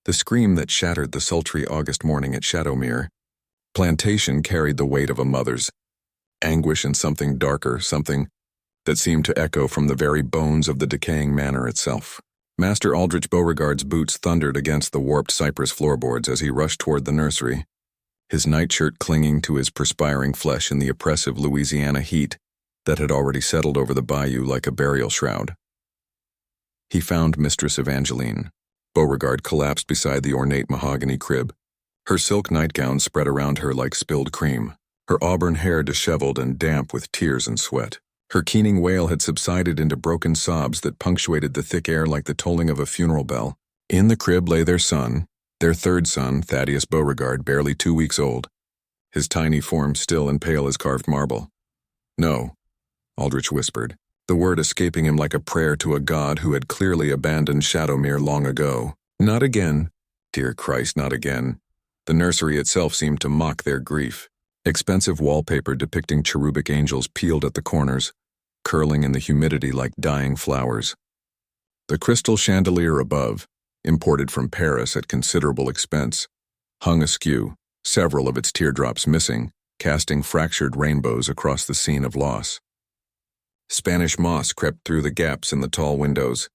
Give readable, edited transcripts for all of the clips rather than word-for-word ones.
The scream that shattered the sultry August morning at Shadowmere Plantation carried the weight of a mother's anguish and something darker, something that seemed to echo from the very bones of the decaying manor itself. Master Aldrich Beauregard's boots thundered against the warped cypress floorboards as he rushed toward the nursery, his nightshirt clinging to his perspiring flesh in the oppressive Louisiana heat that had already settled over the bayou like a burial shroud. He found Mistress Evangeline. Beauregard collapsed beside the ornate mahogany crib, her silk nightgown spread around her like spilled cream, her auburn hair disheveled and damp with tears and sweat. Her keening wail had subsided into broken sobs that punctuated the thick air like the tolling of a funeral bell. In the crib lay their son, their third son, Thaddeus Beauregard, barely 2 weeks old, his tiny form still and pale as carved marble. "No," Aldrich whispered, the word escaping him like a prayer to a god who had clearly abandoned Shadowmere long ago. "Not again. Dear Christ, not again." The nursery itself seemed to mock their grief. Expensive wallpaper depicting cherubic angels peeled at the corners, curling in the humidity like dying flowers. The crystal chandelier above, imported from Paris at considerable expense, hung askew, several of its teardrops missing, casting fractured rainbows across the scene of loss. Spanish moss crept through the gaps in the tall windows,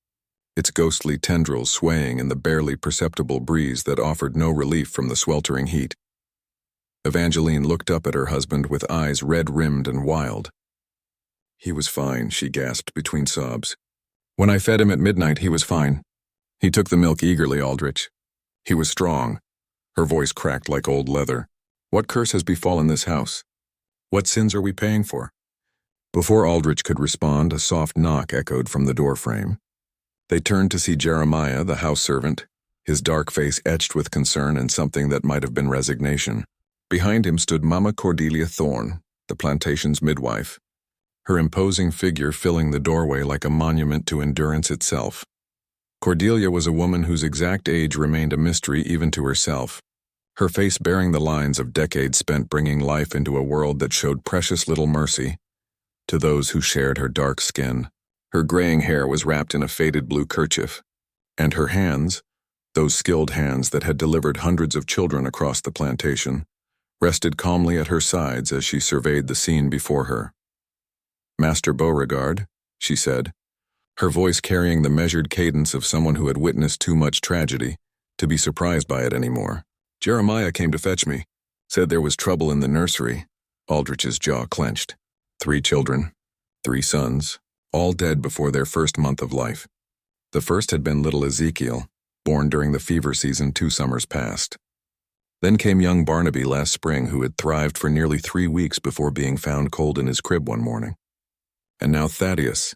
its ghostly tendrils swaying in the barely perceptible breeze that offered no relief from the sweltering heat. Evangeline looked up at her husband with eyes red-rimmed and wild. "He was fine," she gasped between sobs. "When I fed him at midnight, he was fine. He took the milk eagerly, Aldrich. He was strong." Her voice cracked like old leather. "What curse has befallen this house? What sins are we paying for?" Before Aldrich could respond, a soft knock echoed from the doorframe. They turned to see Jeremiah, the house servant, his dark face etched with concern and something that might have been resignation. Behind him stood Mama Cordelia Thorne, the plantation's midwife, her imposing figure filling the doorway like a monument to endurance itself. Cordelia was a woman whose exact age remained a mystery even to herself, her face bearing the lines of decades spent bringing life into a world that showed precious little mercy to those who shared her dark skin. Her graying hair was wrapped in a faded blue kerchief, and her hands, those skilled hands that had delivered hundreds of children across the plantation, rested calmly at her sides as she surveyed the scene before her. "Master Beauregard," she said, her voice carrying the measured cadence of someone who had witnessed too much tragedy to be surprised by it anymore. "Jeremiah came to fetch me. Said there was trouble in the nursery." Aldrich's jaw clenched. 3 children, 3 sons, all dead before their first month of life. The first had been little Ezekiel, born during the fever season 2 summers past. Then came young Barnaby last spring, who had thrived for nearly 3 weeks before being found cold in his crib one morning. And now Thaddeus.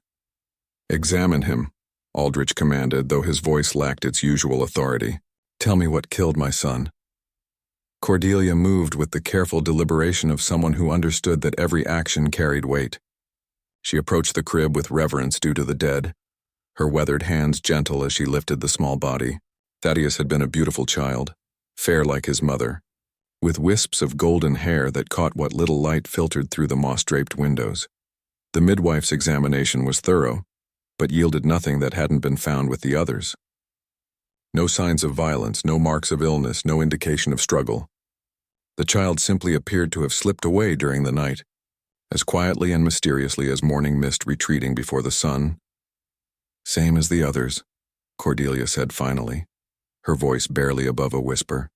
"Examine him," Aldrich commanded, though his voice lacked its usual authority. "Tell me what killed my son." Cordelia moved with the careful deliberation of someone who understood that every action carried weight. She approached the crib with reverence due to the dead, her weathered hands gentle as she lifted the small body. Thaddeus had been a beautiful child, fair like his mother, with wisps of golden hair that caught what little light filtered through the moss-draped windows. The midwife's examination was thorough, but yielded nothing that hadn't been found with the others. No signs of violence, no marks of illness, no indication of struggle. The child simply appeared to have slipped away during the night, as quietly and mysteriously as morning mist retreating before the sun. "Same as the others," Cordelia said finally, her voice barely above a whisper.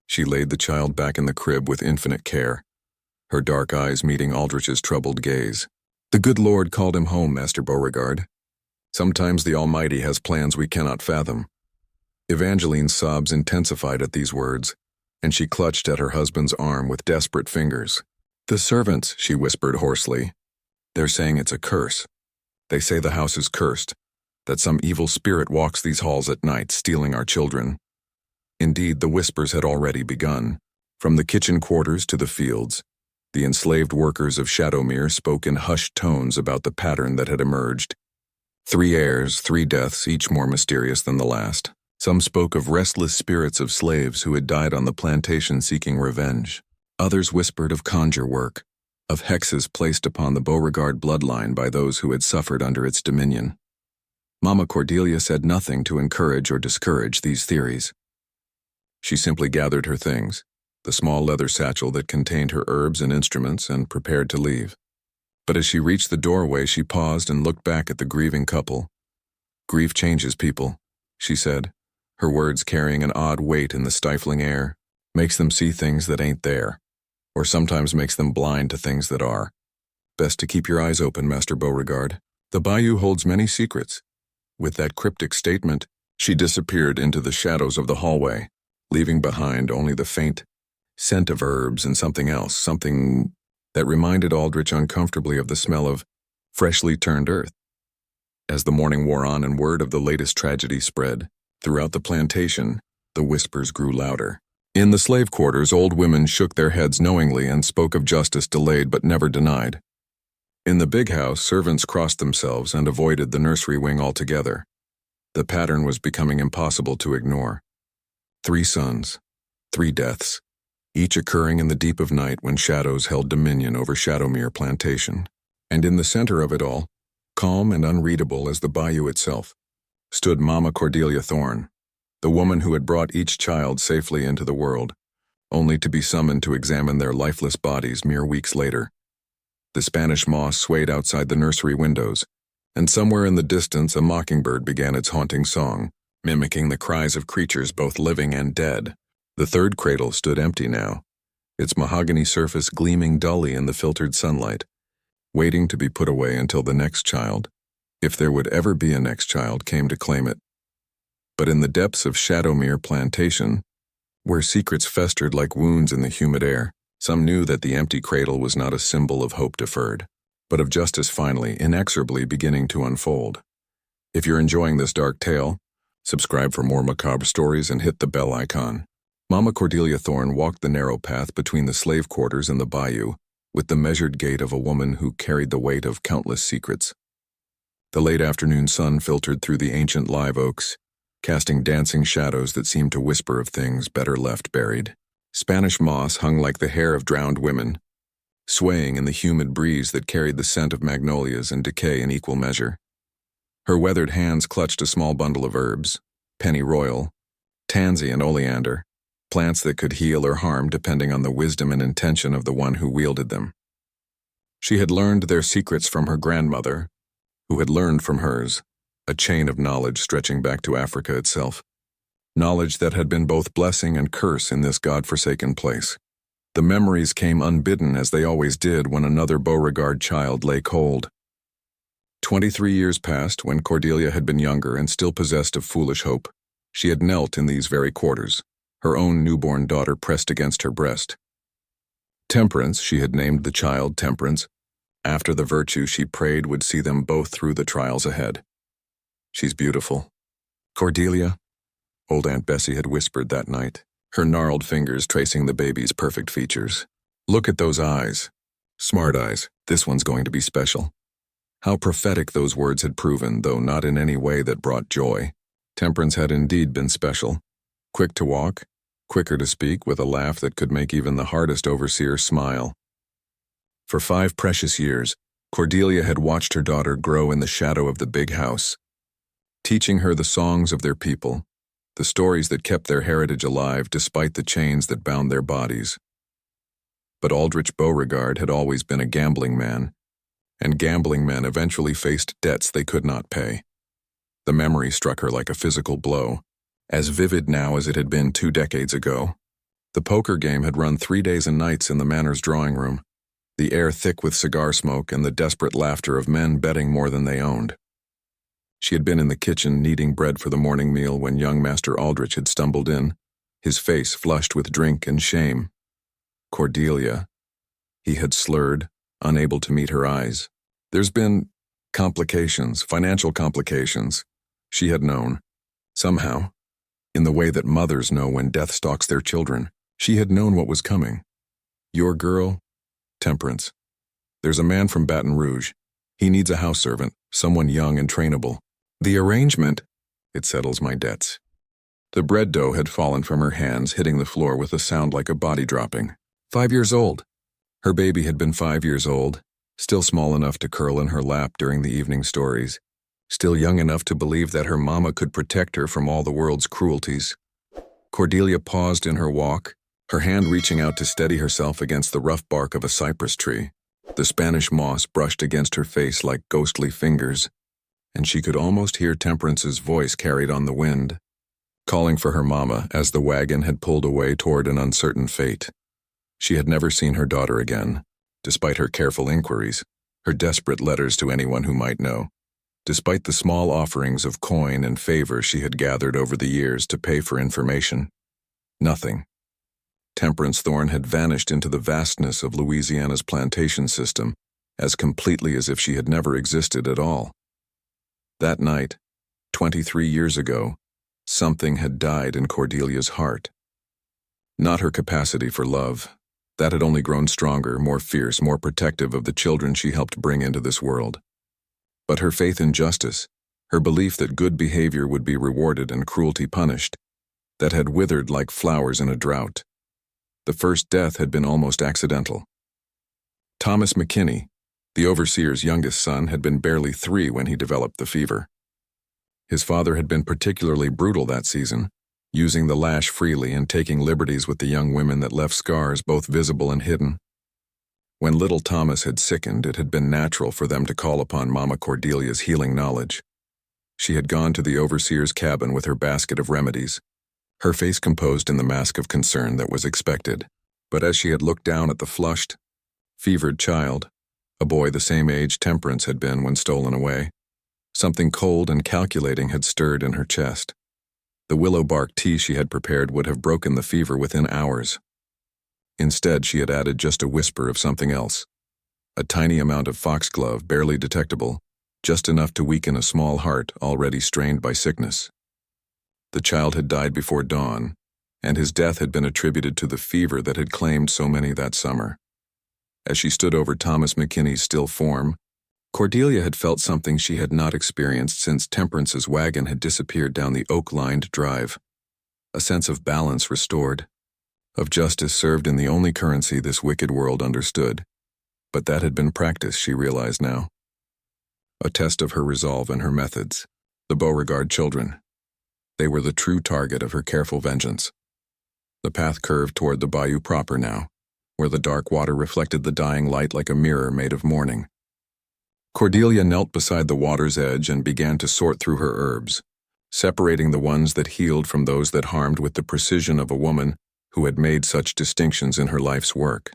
She laid the child back in the crib with infinite care, her dark eyes meeting Aldrich's troubled gaze. "The good Lord called him home, Master Beauregard. Sometimes the Almighty has plans we cannot fathom." Evangeline's sobs intensified at these words, and she clutched at her husband's arm with desperate fingers. "The servants," she whispered hoarsely. "They're saying it's a curse. They say the house is cursed, that some evil spirit walks these halls at night, stealing our children." Indeed, the whispers had already begun. From the kitchen quarters to the fields, the enslaved workers of Shadowmere spoke in hushed tones about the pattern that had emerged. 3 heirs, 3 deaths, each more mysterious than the last. Some spoke of restless spirits of slaves who had died on the plantation seeking revenge. Others whispered of conjure work, of hexes placed upon the Beauregard bloodline by those who had suffered under its dominion. Mama Cordelia said nothing to encourage or discourage these theories. She simply gathered her things, the small leather satchel that contained her herbs and instruments, and prepared to leave. But as she reached the doorway, she paused and looked back at the grieving couple. "Grief changes people," she said, her words carrying an odd weight in the stifling air. "Makes them see things that ain't there, or sometimes makes them blind to things that are. Best to keep your eyes open, Master Beauregard. The bayou holds many secrets." With that cryptic statement, she disappeared into the shadows of the hallway, leaving behind only the faint scent of herbs and something else, something that reminded Aldrich uncomfortably of the smell of freshly turned earth. As the morning wore on and word of the latest tragedy spread throughout the plantation, the whispers grew louder. In the slave quarters, old women shook their heads knowingly and spoke of justice delayed but never denied. In the big house, servants crossed themselves and avoided the nursery wing altogether. The pattern was becoming impossible to ignore. 3 sons, 3 deaths, each occurring in the deep of night when shadows held dominion over Shadowmere Plantation. And in the center of it all, calm and unreadable as the bayou itself, stood Mama Cordelia Thorne, the woman who had brought each child safely into the world, only to be summoned to examine their lifeless bodies mere weeks later. The Spanish moss swayed outside the nursery windows, and somewhere in the distance a mockingbird began its haunting song, mimicking the cries of creatures both living and dead. The 3rd cradle stood empty now, its mahogany surface gleaming dully in the filtered sunlight, waiting to be put away until the next child, if there would ever be a next child, came to claim it. But in the depths of Shadowmere Plantation, where secrets festered like wounds in the humid air, some knew that the empty cradle was not a symbol of hope deferred, but of justice finally, inexorably beginning to unfold. If you're enjoying this dark tale, subscribe for more macabre stories and hit the bell icon. Mama Cordelia Thorne walked the narrow path between the slave quarters and the bayou, with the measured gait of a woman who carried the weight of countless secrets. The late afternoon sun filtered through the ancient live oaks, casting dancing shadows that seemed to whisper of things better left buried. Spanish moss hung like the hair of drowned women, swaying in the humid breeze that carried the scent of magnolias and decay in equal measure. Her weathered hands clutched a small bundle of herbs, pennyroyal, tansy, and oleander, plants that could heal or harm depending on the wisdom and intention of the one who wielded them. She had learned their secrets from her grandmother, who had learned from hers, a chain of knowledge stretching back to Africa itself. Knowledge that had been both blessing and curse in this God-forsaken place. The memories came unbidden, as they always did when another Beauregard child lay cold. 23 years passed when Cordelia had been younger and still possessed of foolish hope. She had knelt in these very quarters, her own newborn daughter pressed against her breast. Temperance, she had named the child Temperance, after the virtue she prayed would see them both through the trials ahead. "She's beautiful. Cordelia," old Aunt Bessie had whispered that night, her gnarled fingers tracing the baby's perfect features. "Look at those eyes. Smart eyes. This one's going to be special." How prophetic those words had proven, though not in any way that brought joy. Temperance had indeed been special. Quick to walk, quicker to speak, with a laugh that could make even the hardest overseer smile. For 5 precious years, Cordelia had watched her daughter grow in the shadow of the big house, teaching her the songs of their people, the stories that kept their heritage alive despite the chains that bound their bodies. But Aldrich Beauregard had always been a gambling man, and gambling men eventually faced debts they could not pay. The memory struck her like a physical blow, as vivid now as it had been 2 decades ago. The poker game had run 3 days and nights in the manor's drawing room, the air thick with cigar smoke and the desperate laughter of men betting more than they owned. She had been in the kitchen kneading bread for the morning meal when young Master Aldrich had stumbled in, his face flushed with drink and shame. "Cordelia," he had slurred, unable to meet her eyes. "There's been complications, financial complications," she had known. Somehow, in the way that mothers know when death stalks their children, she had known what was coming. "Your girl, Temperance. There's a man from Baton Rouge. He needs a house servant, someone young and trainable. The arrangement, it settles my debts." The bread dough had fallen from her hands, hitting the floor with a sound like a body dropping. 5 years old. Her baby had been 5 years old, still small enough to curl in her lap during the evening stories, still young enough to believe that her mama could protect her from all the world's cruelties. Cordelia paused in her walk, her hand reaching out to steady herself against the rough bark of a cypress tree. The Spanish moss brushed against her face like ghostly fingers, and she could almost hear Temperance's voice carried on the wind, calling for her mama as the wagon had pulled away toward an uncertain fate. She had never seen her daughter again, despite her careful inquiries, her desperate letters to anyone who might know, despite the small offerings of coin and favor she had gathered over the years to pay for information. Nothing. Temperance Thorne had vanished into the vastness of Louisiana's plantation system as completely as if she had never existed at all. That night, 23 years ago, something had died in Cordelia's heart. Not her capacity for love. That had only grown stronger, more fierce, more protective of the children she helped bring into this world. But her faith in justice, her belief that good behavior would be rewarded and cruelty punished, that had withered like flowers in a drought. The first death had been almost accidental. Thomas McKinney, the overseer's youngest son, had been barely 3 when he developed the fever. His father had been particularly brutal that season, using the lash freely and taking liberties with the young women that left scars both visible and hidden. When little Thomas had sickened, it had been natural for them to call upon Mama Cordelia's healing knowledge. She had gone to the overseer's cabin with her basket of remedies, her face composed in the mask of concern that was expected. But as she had looked down at the flushed, fevered child, a boy the same age Temperance had been when stolen away, something cold and calculating had stirred in her chest. The willow bark tea she had prepared would have broken the fever within hours. Instead, she had added just a whisper of something else, a tiny amount of foxglove, barely detectable, just enough to weaken a small heart already strained by sickness. The child had died before dawn, and his death had been attributed to the fever that had claimed so many that summer. As she stood over Thomas McKinney's still form, Cordelia had felt something she had not experienced since Temperance's wagon had disappeared down the oak-lined drive. A sense of balance restored, of justice served in the only currency this wicked world understood. But that had been practice, she realized now. A test of her resolve and her methods. The Beauregard children. They were the true target of her careful vengeance. The path curved toward the bayou proper now, where the dark water reflected the dying light like a mirror made of mourning. Cordelia knelt beside the water's edge and began to sort through her herbs, separating the ones that healed from those that harmed with the precision of a woman who had made such distinctions in her life's work.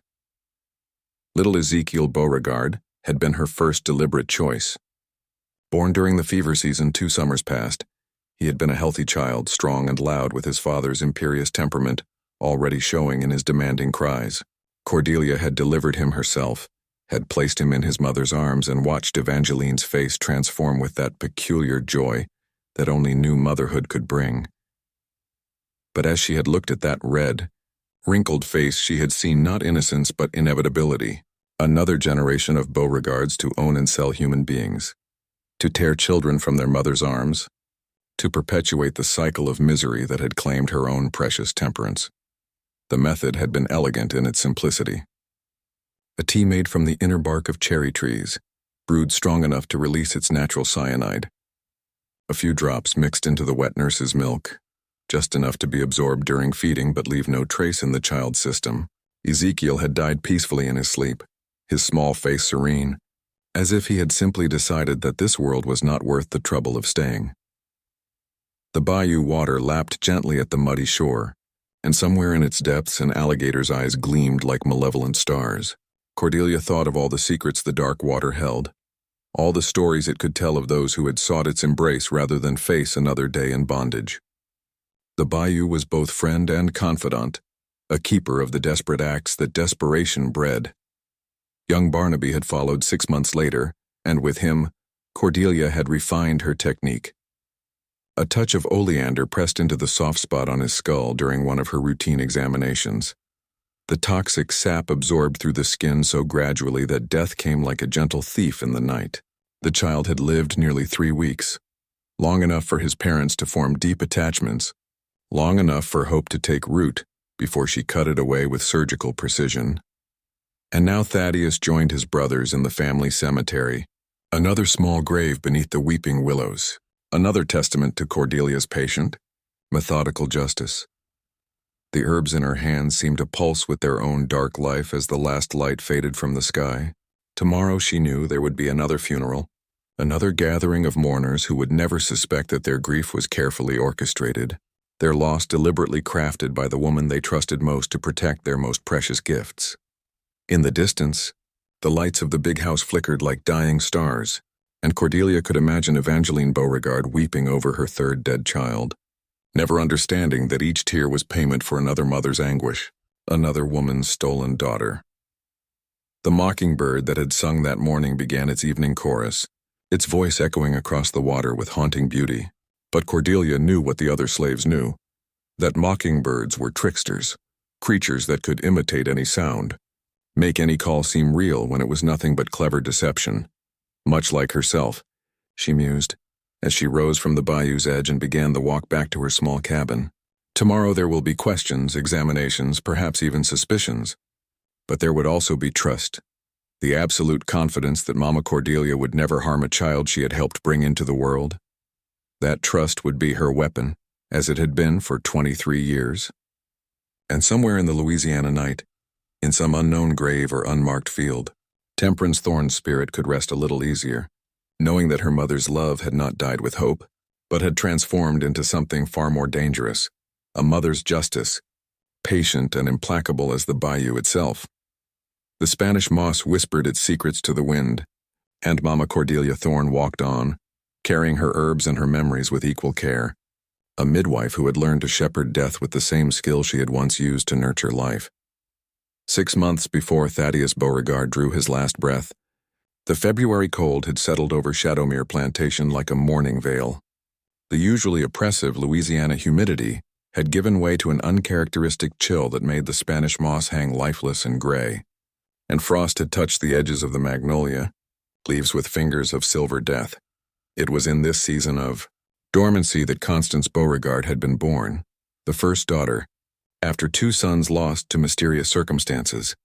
Little Ezekiel Beauregard had been her first deliberate choice. Born during the fever season 2 summers past, he had been a healthy child, strong and loud with his father's imperious temperament already showing in his demanding cries. Cordelia had delivered him herself, had placed him in his mother's arms and watched Evangeline's face transform with that peculiar joy that only new motherhood could bring. But as she had looked at that red, wrinkled face, she had seen not innocence but inevitability, another generation of Beauregards to own and sell human beings, to tear children from their mother's arms, to perpetuate the cycle of misery that had claimed her own precious Temperance. The method had been elegant in its simplicity. A tea made from the inner bark of cherry trees, brewed strong enough to release its natural cyanide. A few drops mixed into the wet nurse's milk, just enough to be absorbed during feeding but leave no trace in the child's system. Ezekiel had died peacefully in his sleep, his small face serene, as if he had simply decided that this world was not worth the trouble of staying. The bayou water lapped gently at the muddy shore, and somewhere in its depths an alligator's eyes gleamed like malevolent stars. Cordelia thought of all the secrets the dark water held, all the stories it could tell of those who had sought its embrace rather than face another day in bondage. The bayou was both friend and confidant, a keeper of the desperate acts that desperation bred. Young Barnaby had followed 6 months later, and with him, Cordelia had refined her technique. A touch of oleander pressed into the soft spot on his skull during one of her routine examinations. The toxic sap absorbed through the skin so gradually that death came like a gentle thief in the night. The child had lived nearly 3 weeks, long enough for his parents to form deep attachments, long enough for hope to take root before she cut it away with surgical precision. And now Thaddeus joined his brothers in the family cemetery, another small grave beneath the weeping willows. Another testament to Cordelia's patient, methodical justice. The herbs in her hands seemed to pulse with their own dark life as the last light faded from the sky. Tomorrow, she knew, there would be another funeral, another gathering of mourners who would never suspect that their grief was carefully orchestrated, their loss deliberately crafted by the woman they trusted most to protect their most precious gifts. In the distance, the lights of the big house flickered like dying stars, and Cordelia could imagine Evangeline Beauregard weeping over her third dead child, never understanding that each tear was payment for another mother's anguish, another woman's stolen daughter. The mockingbird that had sung that morning began its evening chorus, its voice echoing across the water with haunting beauty. But Cordelia knew what the other slaves knew, that mockingbirds were tricksters, creatures that could imitate any sound, make any call seem real when it was nothing but clever deception. Much like herself, she mused, as she rose from the bayou's edge and began the walk back to her small cabin. Tomorrow there will be questions, examinations, perhaps even suspicions. But there would also be trust, the absolute confidence that Mama Cordelia would never harm a child she had helped bring into the world. That trust would be her weapon, as it had been for 23 years. And somewhere in the Louisiana night, in some unknown grave or unmarked field, Temperance Thorne's spirit could rest a little easier, knowing that her mother's love had not died with hope, but had transformed into something far more dangerous, a mother's justice, patient and implacable as the bayou itself. The Spanish moss whispered its secrets to the wind, and Mama Cordelia Thorne walked on, carrying her herbs and her memories with equal care, a midwife who had learned to shepherd death with the same skill she had once used to nurture life. 6 months before Thaddeus Beauregard drew his last breath, the February cold had settled over Shadowmere Plantation like a mourning veil. The usually oppressive Louisiana humidity had given way to an uncharacteristic chill that made the Spanish moss hang lifeless and gray, and frost had touched the edges of the magnolia, leaves with fingers of silver death. It was in this season of dormancy that Constance Beauregard had been born, the first daughter, after 2 sons lost to mysterious circumstances.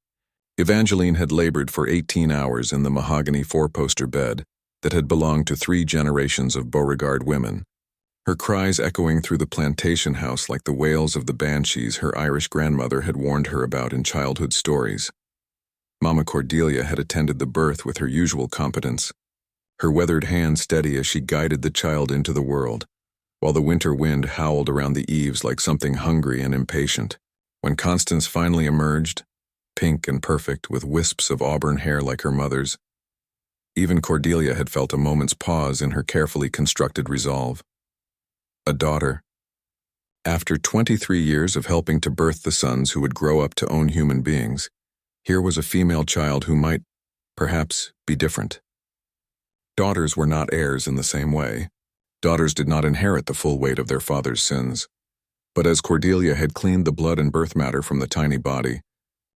Evangeline had labored for 18 hours in the mahogany 4-poster bed that had belonged to 3 generations of Beauregard women, her cries echoing through the plantation house like the wails of the banshees her Irish grandmother had warned her about in childhood stories. Mama Cordelia had attended the birth with her usual competence, her weathered hand steady as she guided the child into the world, while the winter wind howled around the eaves like something hungry and impatient. When Constance finally emerged, pink and perfect with wisps of auburn hair like her mother's, even Cordelia had felt a moment's pause in her carefully constructed resolve. A daughter. After 23 years of helping to birth the sons who would grow up to own human beings, here was a female child who might, perhaps, be different. Daughters were not heirs in the same way. Daughters did not inherit the full weight of their father's sins. But as Cordelia had cleaned the blood and birth matter from the tiny body,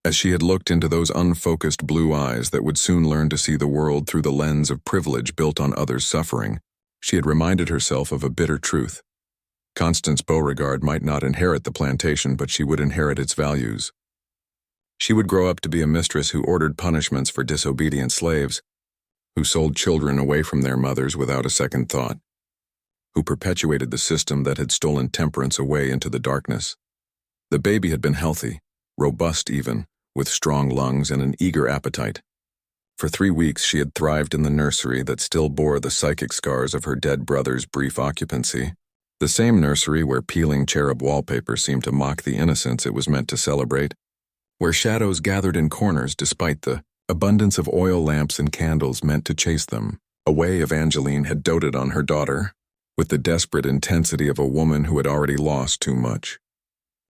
as she had looked into those unfocused blue eyes that would soon learn to see the world through the lens of privilege built on others' suffering, she had reminded herself of a bitter truth. Constance Beauregard might not inherit the plantation, but she would inherit its values. She would grow up to be a mistress who ordered punishments for disobedient slaves, who sold children away from their mothers without a second thought, who perpetuated the system that had stolen temperance away into the darkness. The baby had been healthy, robust even, with strong lungs and an eager appetite. For 3 weeks she had thrived in the nursery that still bore the psychic scars of her dead brother's brief occupancy, the same nursery where peeling cherub wallpaper seemed to mock the innocence it was meant to celebrate, where shadows gathered in corners despite the abundance of oil lamps and candles meant to chase them. Away Evangeline had doted on her daughter, with the desperate intensity of a woman who had already lost too much.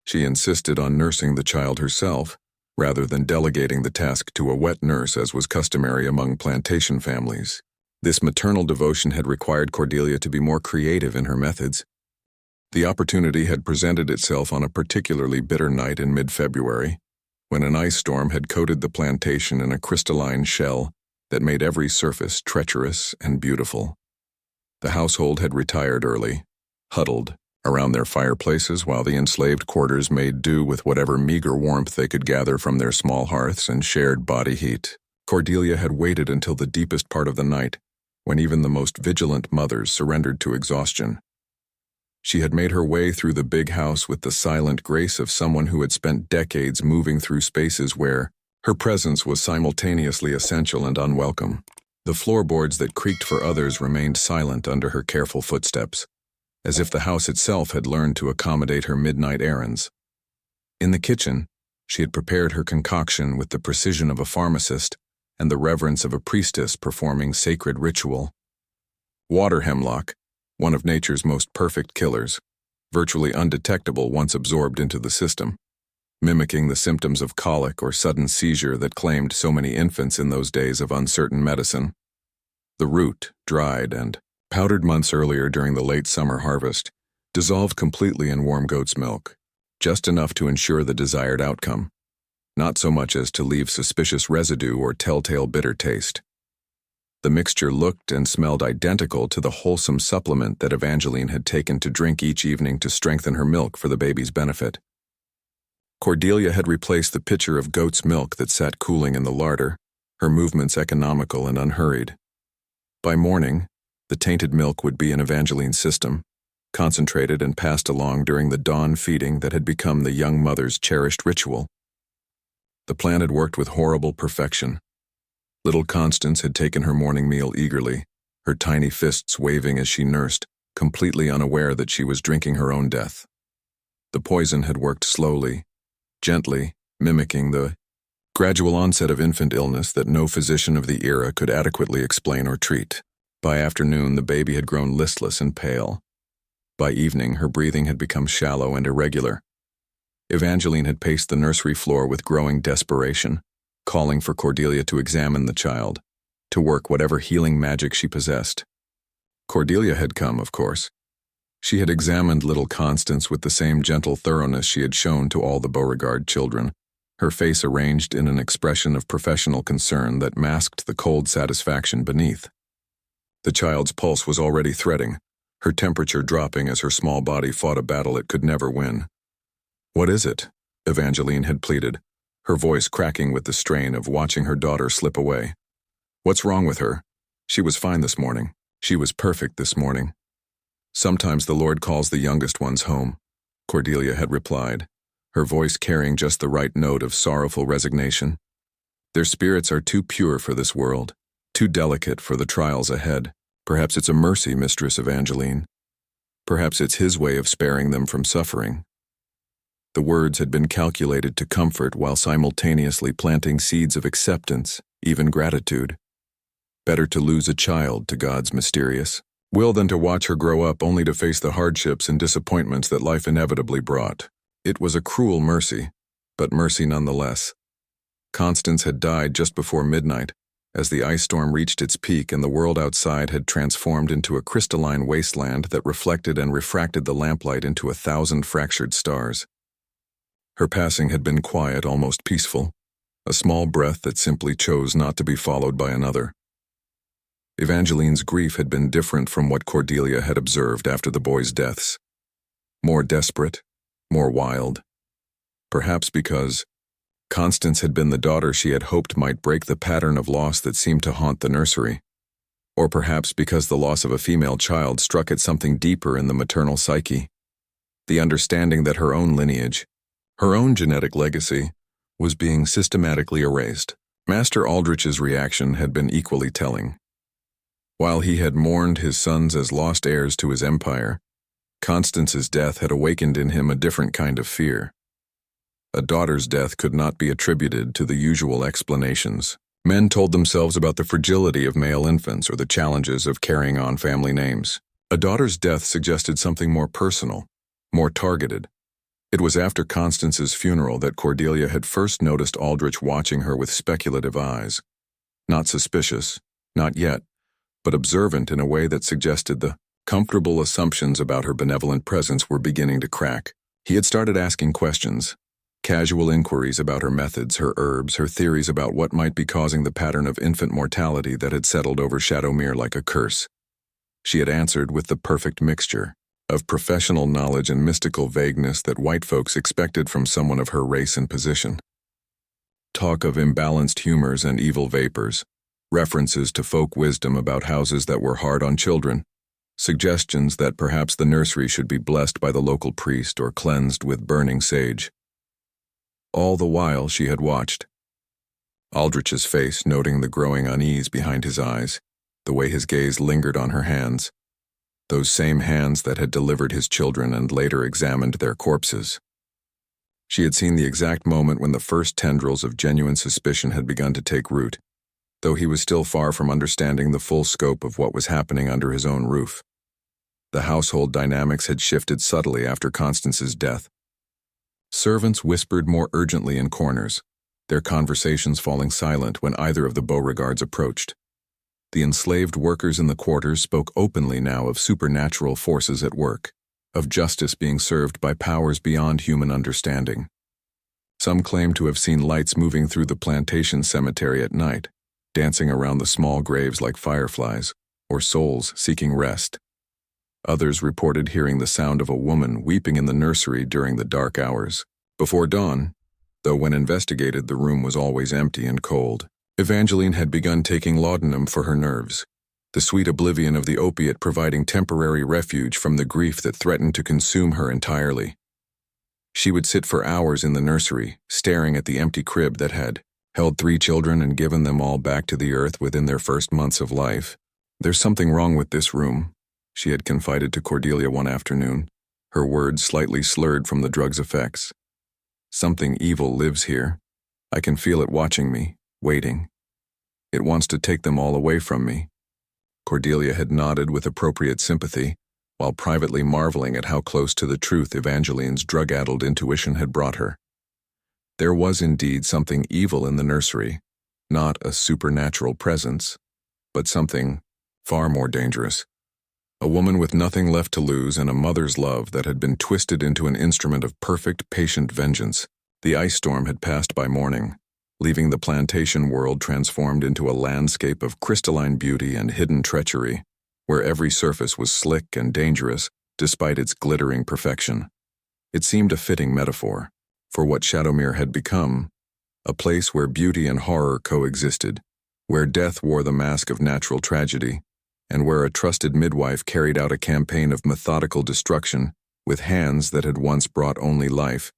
She insisted on nursing the child herself, rather than delegating the task to a wet nurse as was customary among plantation families. This maternal devotion had required Cordelia to be more creative in her methods. The opportunity had presented itself on a particularly bitter night in mid-February, when an ice storm had coated the plantation in a crystalline shell that made every surface treacherous and beautiful. The household had retired early, huddled around their fireplaces while the enslaved quarters made do with whatever meager warmth they could gather from their small hearths and shared body heat. Cordelia had waited until the deepest part of the night, when even the most vigilant mothers surrendered to exhaustion. She had made her way through the big house with the silent grace of someone who had spent decades moving through spaces where her presence was simultaneously essential and unwelcome. The floorboards that creaked for others remained silent under her careful footsteps, as if the house itself had learned to accommodate her midnight errands. In the kitchen, she had prepared her concoction with the precision of a pharmacist and the reverence of a priestess performing sacred ritual. Water hemlock, one of nature's most perfect killers, virtually undetectable once absorbed into the system, mimicking the symptoms of colic or sudden seizure that claimed so many infants in those days of uncertain medicine. The root, dried and powdered months earlier during the late summer harvest, dissolved completely in warm goat's milk, just enough to ensure the desired outcome, not so much as to leave suspicious residue or telltale bitter taste. The mixture looked and smelled identical to the wholesome supplement that Evangeline had taken to drink each evening to strengthen her milk for the baby's benefit. Cordelia had replaced the pitcher of goat's milk that sat cooling in the larder, her movements economical and unhurried. By morning, the tainted milk would be in Evangeline's system, concentrated and passed along during the dawn feeding that had become the young mother's cherished ritual. The plan had worked with horrible perfection. Little Constance had taken her morning meal eagerly, her tiny fists waving as she nursed, completely unaware that she was drinking her own death. The poison had worked slowly, gently, mimicking the gradual onset of infant illness that no physician of the era could adequately explain or treat. By afternoon, the baby had grown listless and pale. By evening, her breathing had become shallow and irregular. Evangeline had paced the nursery floor with growing desperation, calling for Cordelia to examine the child, to work whatever healing magic she possessed. Cordelia had come, of course. She had examined little Constance with the same gentle thoroughness she had shown to all the Beauregard children, her face arranged in an expression of professional concern that masked the cold satisfaction beneath. The child's pulse was already threading, her temperature dropping as her small body fought a battle it could never win. "What is it?" Evangeline had pleaded, her voice cracking with the strain of watching her daughter slip away. "What's wrong with her? She was fine this morning. She was perfect this morning." "Sometimes the Lord calls the youngest ones home," Cordelia had replied, her voice carrying just the right note of sorrowful resignation. "Their spirits are too pure for this world, too delicate for the trials ahead. Perhaps it's a mercy, Mistress Evangeline. Perhaps it's His way of sparing them from suffering." The words had been calculated to comfort while simultaneously planting seeds of acceptance, even gratitude. Better to lose a child to God's mysterious will than to watch her grow up only to face the hardships and disappointments that life inevitably brought. It was a cruel mercy, but mercy nonetheless. Constance had died just before midnight, as the ice storm reached its peak and the world outside had transformed into a crystalline wasteland that reflected and refracted the lamplight into 1,000 fractured stars. Her passing had been quiet, almost peaceful, a small breath that simply chose not to be followed by another. Evangeline's grief had been different from what Cordelia had observed after the boys' deaths. More desperate, more wild. Perhaps because Constance had been the daughter she had hoped might break the pattern of loss that seemed to haunt the nursery. Or perhaps because the loss of a female child struck at something deeper in the maternal psyche. The understanding that her own lineage, her own genetic legacy, was being systematically erased. Master Aldrich's reaction had been equally telling. While he had mourned his sons as lost heirs to his empire, Constance's death had awakened in him a different kind of fear. A daughter's death could not be attributed to the usual explanations. Men told themselves about the fragility of male infants or the challenges of carrying on family names. A daughter's death suggested something more personal, more targeted. It was after Constance's funeral that Cordelia had first noticed Aldrich watching her with speculative eyes. Not suspicious, not yet, but observant in a way that suggested the comfortable assumptions about her benevolent presence were beginning to crack. He had started asking questions, casual inquiries about her methods, her herbs, her theories about what might be causing the pattern of infant mortality that had settled over Shadowmere like a curse. She had answered with the perfect mixture of professional knowledge and mystical vagueness that white folks expected from someone of her race and position. Talk of imbalanced humors and evil vapors, references to folk wisdom about houses that were hard on children, suggestions that perhaps the nursery should be blessed by the local priest or cleansed with burning sage. All the while she had watched. Aldrich's face noting the growing unease behind his eyes, the way his gaze lingered on her hands, those same hands that had delivered his children and later examined their corpses. She had seen the exact moment when the first tendrils of genuine suspicion had begun to take root, though he was still far from understanding the full scope of what was happening under his own roof. The household dynamics had shifted subtly after Constance's death. Servants whispered more urgently in corners, their conversations falling silent when either of the Beauregards approached. The enslaved workers in the quarters spoke openly now of supernatural forces at work, of justice being served by powers beyond human understanding. Some claimed to have seen lights moving through the plantation cemetery at night, dancing around the small graves like fireflies, or souls seeking rest. Others reported hearing the sound of a woman weeping in the nursery during the dark hours. Before dawn, though when investigated the room was always empty and cold, Evangeline had begun taking laudanum for her nerves, the sweet oblivion of the opiate providing temporary refuge from the grief that threatened to consume her entirely. She would sit for hours in the nursery, staring at the empty crib that had held 3 children and given them all back to the earth within their first months of life. "There's something wrong with this room," she had confided to Cordelia one afternoon, her words slightly slurred from the drug's effects. "Something evil lives here. I can feel it watching me, waiting. It wants to take them all away from me." Cordelia had nodded with appropriate sympathy, while privately marveling at how close to the truth Evangeline's drug-addled intuition had brought her. There was indeed something evil in the nursery, not a supernatural presence, but something far more dangerous. A woman with nothing left to lose and a mother's love that had been twisted into an instrument of perfect, patient vengeance. The ice storm had passed by morning, leaving the plantation world transformed into a landscape of crystalline beauty and hidden treachery, where every surface was slick and dangerous despite its glittering perfection. It seemed a fitting metaphor for what Shadowmere had become, a place where beauty and horror coexisted, where death wore the mask of natural tragedy, and where a trusted midwife carried out a campaign of methodical destruction with hands that had once brought only life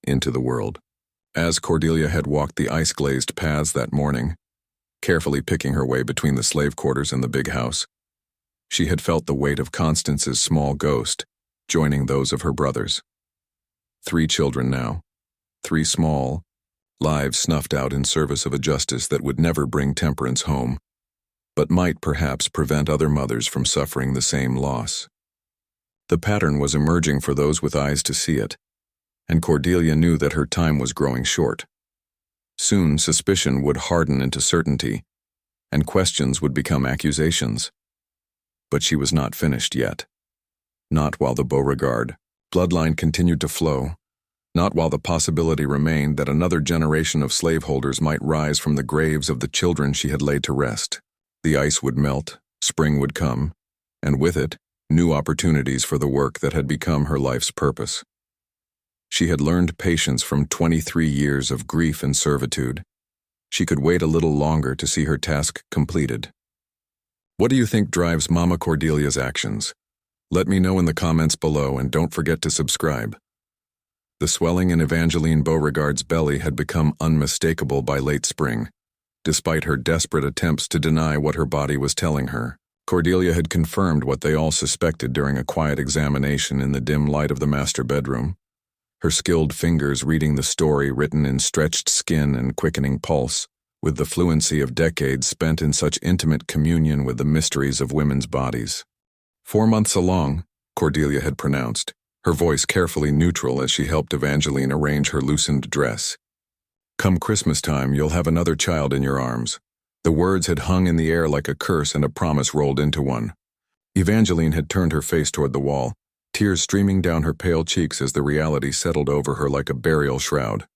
into the world. As Cordelia had walked the ice-glazed paths that morning, carefully picking her way between the slave quarters and the big house, she had felt the weight of Constance's small ghost joining those of her brothers. 3 children now, 3 small lives snuffed out in service of a justice that would never bring temperance home, but might perhaps prevent other mothers from suffering the same loss. The pattern was emerging for those with eyes to see it, and Cordelia knew that her time was growing short. Soon suspicion would harden into certainty, and questions would become accusations. But she was not finished yet. Not while the Beauregard bloodline continued to flow, not while the possibility remained that another generation of slaveholders might rise from the graves of the children she had laid to rest. The ice would melt, spring would come, and with it, new opportunities for the work that had become her life's purpose. She had learned patience from 23 years of grief and servitude. She could wait a little longer to see her task completed. What do you think drives Mama Cordelia's actions? Let me know in the comments below and don't forget to subscribe. The swelling in Evangeline Beauregard's belly had become unmistakable by late spring. Despite her desperate attempts to deny what her body was telling her, Cordelia had confirmed what they all suspected during a quiet examination in the dim light of the master bedroom, her skilled fingers reading the story written in stretched skin and quickening pulse, with the fluency of decades spent in such intimate communion with the mysteries of women's bodies. 4 months along, Cordelia had pronounced, her voice carefully neutral as she helped Evangeline arrange her loosened dress. "Come Christmas time, you'll have another child in your arms." The words had hung in the air like a curse and a promise rolled into one. Evangeline had turned her face toward the wall, tears streaming down her pale cheeks as the reality settled over her like a burial shroud.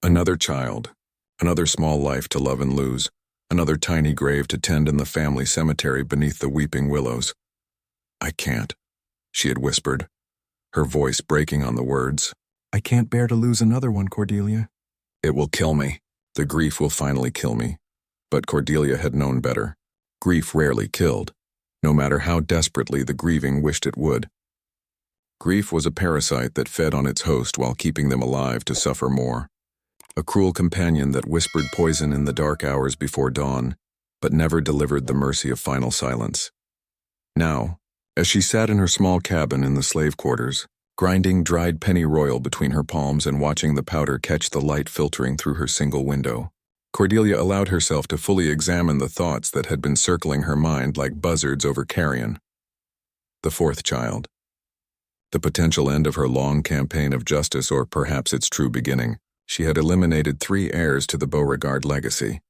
Another child, another small life to love and lose, another tiny grave to tend in the family cemetery beneath the weeping willows. "I can't," she had whispered, her voice breaking on the words. "I can't bear to lose another one, Cordelia." "It will kill me. The grief will finally kill me." But Cordelia had known better. Grief rarely killed. no matter how desperately the grieving wished it would. Grief was a parasite that fed on its host while keeping them alive to suffer more. A cruel companion that whispered poison in the dark hours before dawn, but never delivered the mercy of final silence. Now, as she sat in her small cabin in the slave quarters, grinding dried pennyroyal between her palms and watching the powder catch the light filtering through her single window, Cordelia allowed herself to fully examine the thoughts that had been circling her mind like buzzards over carrion. The fourth child. The potential end of her long campaign of justice, or perhaps its true beginning. She had eliminated 3 heirs to the Beauregard legacy.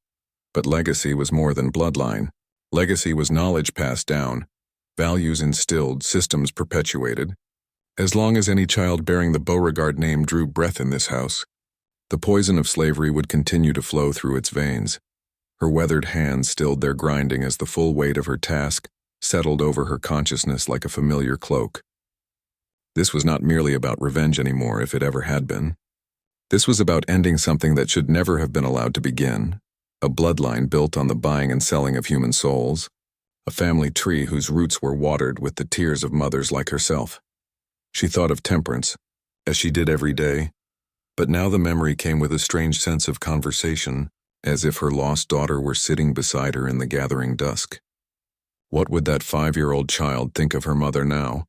But legacy was more than bloodline. Legacy was knowledge passed down, values instilled, systems perpetuated. As long as any child bearing the Beauregard name drew breath in this house, the poison of slavery would continue to flow through its veins. Her weathered hands stilled their grinding as the full weight of her task settled over her consciousness like a familiar cloak. This was not merely about revenge anymore, if it ever had been. This was about ending something that should never have been allowed to begin, a bloodline built on the buying and selling of human souls, a family tree whose roots were watered with the tears of mothers like herself. She thought of temperance, as she did every day, but now the memory came with a strange sense of conversation, as if her lost daughter were sitting beside her in the gathering dusk. What would that 5-year-old child think of her mother now,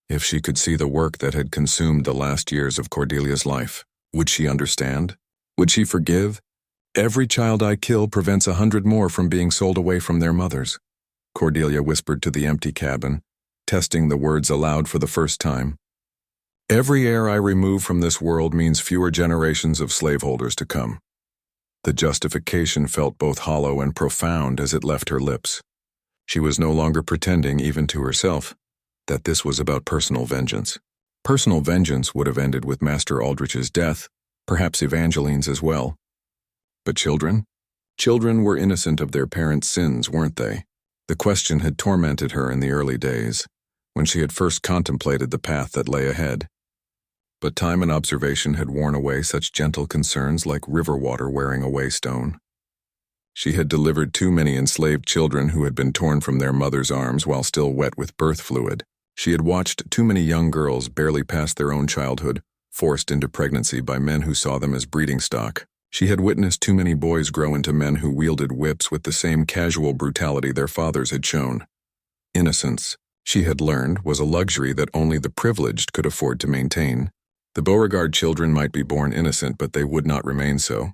if she could see the work that had consumed the last years of Cordelia's life? Would she understand? Would she forgive? "Every child I kill prevents 100 more from being sold away from their mothers," Cordelia whispered to the empty cabin, testing the words aloud for the first time. "Every heir I remove from this world means fewer generations of slaveholders to come." The justification felt both hollow and profound as it left her lips. She was no longer pretending, even to herself, that this was about personal vengeance. Personal vengeance would have ended with Master Aldrich's death, perhaps Evangeline's as well. But children? Children were innocent of their parents' sins, weren't they? The question had tormented her in the early days, when she had first contemplated the path that lay ahead. But time and observation had worn away such gentle concerns like river water wearing away stone. She had delivered too many enslaved children who had been torn from their mother's arms while still wet with birth fluid. She had watched too many young girls barely past their own childhood, forced into pregnancy by men who saw them as breeding stock. She had witnessed too many boys grow into men who wielded whips with the same casual brutality their fathers had shown. Innocence, she had learned, was a luxury that only the privileged could afford to maintain. The Beauregard children might be born innocent, but they would not remain so.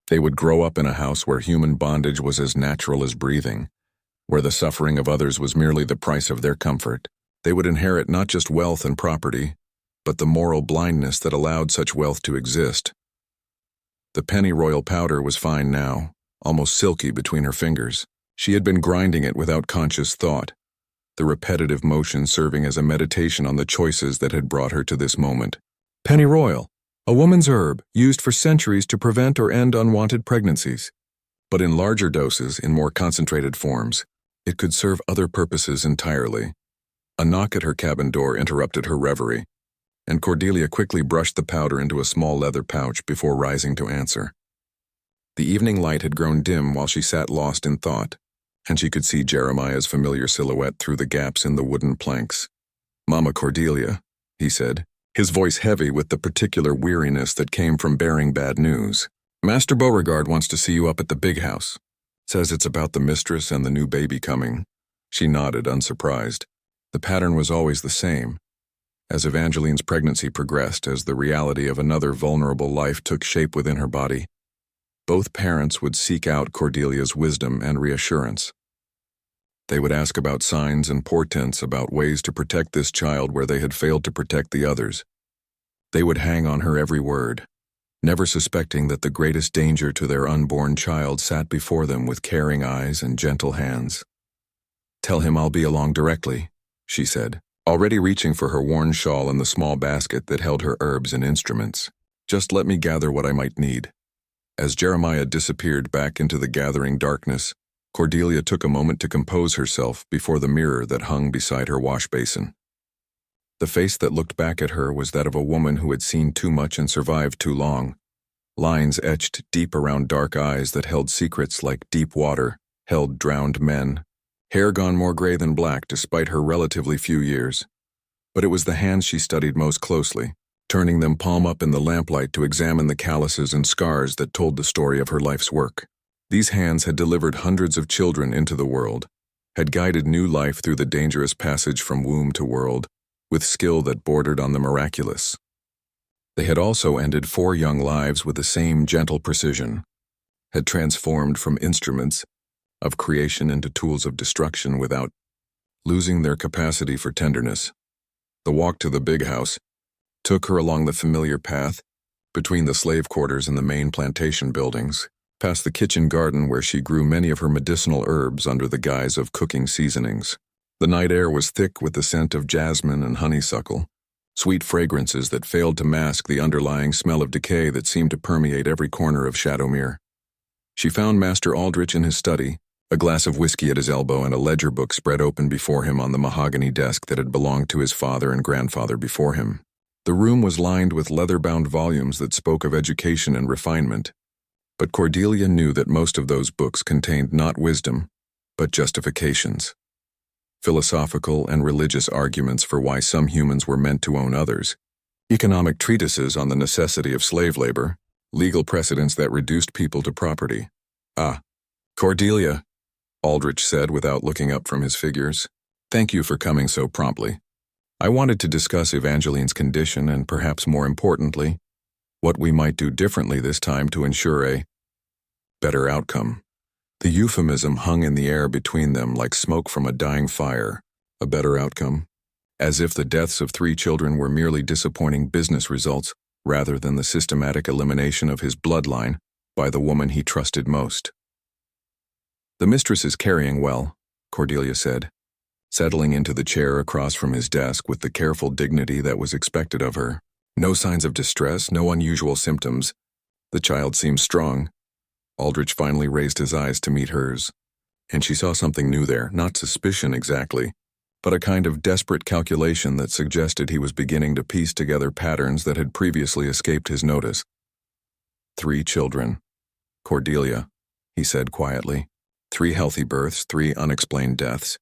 They would grow up in a house where human bondage was as natural as breathing, where the suffering of others was merely the price of their comfort. They would inherit not just wealth and property, but the moral blindness that allowed such wealth to exist. The pennyroyal powder was fine now, almost silky between her fingers. She had been grinding it without conscious thought, the repetitive motion serving as a meditation on the choices that had brought her to this moment. Pennyroyal, a woman's herb used for centuries to prevent or end unwanted pregnancies. But in larger doses, in more concentrated forms, it could serve other purposes entirely. A knock at her cabin door interrupted her reverie, and Cordelia quickly brushed the powder into a small leather pouch before rising to answer. The evening light had grown dim while she sat lost in thought, and she could see Jeremiah's familiar silhouette through the gaps in the wooden planks. "Mama Cordelia," he said, his voice heavy with the particular weariness that came from bearing bad news. "Master Beauregard wants to see you up at the big house. Says it's about the mistress and the new baby coming." She nodded, unsurprised. The pattern was always the same. As Evangeline's pregnancy progressed, as the reality of another vulnerable life took shape within her body, both parents would seek out Cordelia's wisdom and reassurance. They would ask about signs and portents, about ways to protect this child where they had failed to protect the others. They would hang on her every word, never suspecting that the greatest danger to their unborn child sat before them with caring eyes and gentle hands. "Tell him I'll be along directly," she said, already reaching for her worn shawl and the small basket that held her herbs and instruments. "Just let me gather what I might need." As Jeremiah disappeared back into the gathering darkness, Cordelia took a moment to compose herself before the mirror that hung beside her wash basin. The face that looked back at her was that of a woman who had seen too much and survived too long. Lines etched deep around dark eyes that held secrets like deep water, held drowned men, hair gone more gray than black despite her relatively few years. But it was the hands she studied most closely, turning them palm up in the lamplight to examine the calluses and scars that told the story of her life's work. These hands had delivered hundreds of children into the world, had guided new life through the dangerous passage from womb to world, with skill that bordered on the miraculous. They had also ended 4 young lives with the same gentle precision, had transformed from instruments of creation into tools of destruction without losing their capacity for tenderness. The walk to the big house took her along the familiar path, between the slave quarters and the main plantation buildings, past the kitchen garden where she grew many of her medicinal herbs under the guise of cooking seasonings. The night air was thick with the scent of jasmine and honeysuckle, sweet fragrances that failed to mask the underlying smell of decay that seemed to permeate every corner of Shadowmere. She found Master Aldrich in his study, a glass of whiskey at his elbow and a ledger book spread open before him on the mahogany desk that had belonged to his father and grandfather before him. The room was lined with leather-bound volumes that spoke of education and refinement, but Cordelia knew that most of those books contained not wisdom, but justifications. Philosophical and religious arguments for why some humans were meant to own others, economic treatises on the necessity of slave labor, legal precedents that reduced people to property. "Ah, Cordelia," Aldrich said without looking up from his figures. "Thank you for coming so promptly. I wanted to discuss Evangeline's condition and, perhaps more importantly, what we might do differently this time to ensure a better outcome." The euphemism hung in the air between them like smoke from a dying fire. A better outcome? As if the deaths of 3 children were merely disappointing business results rather than the systematic elimination of his bloodline by the woman he trusted most. "The mistress is carrying well," Cordelia said, settling into the chair across from his desk with the careful dignity that was expected of her. "No signs of distress, no unusual symptoms. The child seems strong." Aldrich finally raised his eyes to meet hers, and she saw something new there, not suspicion exactly, but a kind of desperate calculation that suggested he was beginning to piece together patterns that had previously escaped his notice. 3 children. "Cordelia," he said quietly. 3 healthy births, 3 unexplained deaths.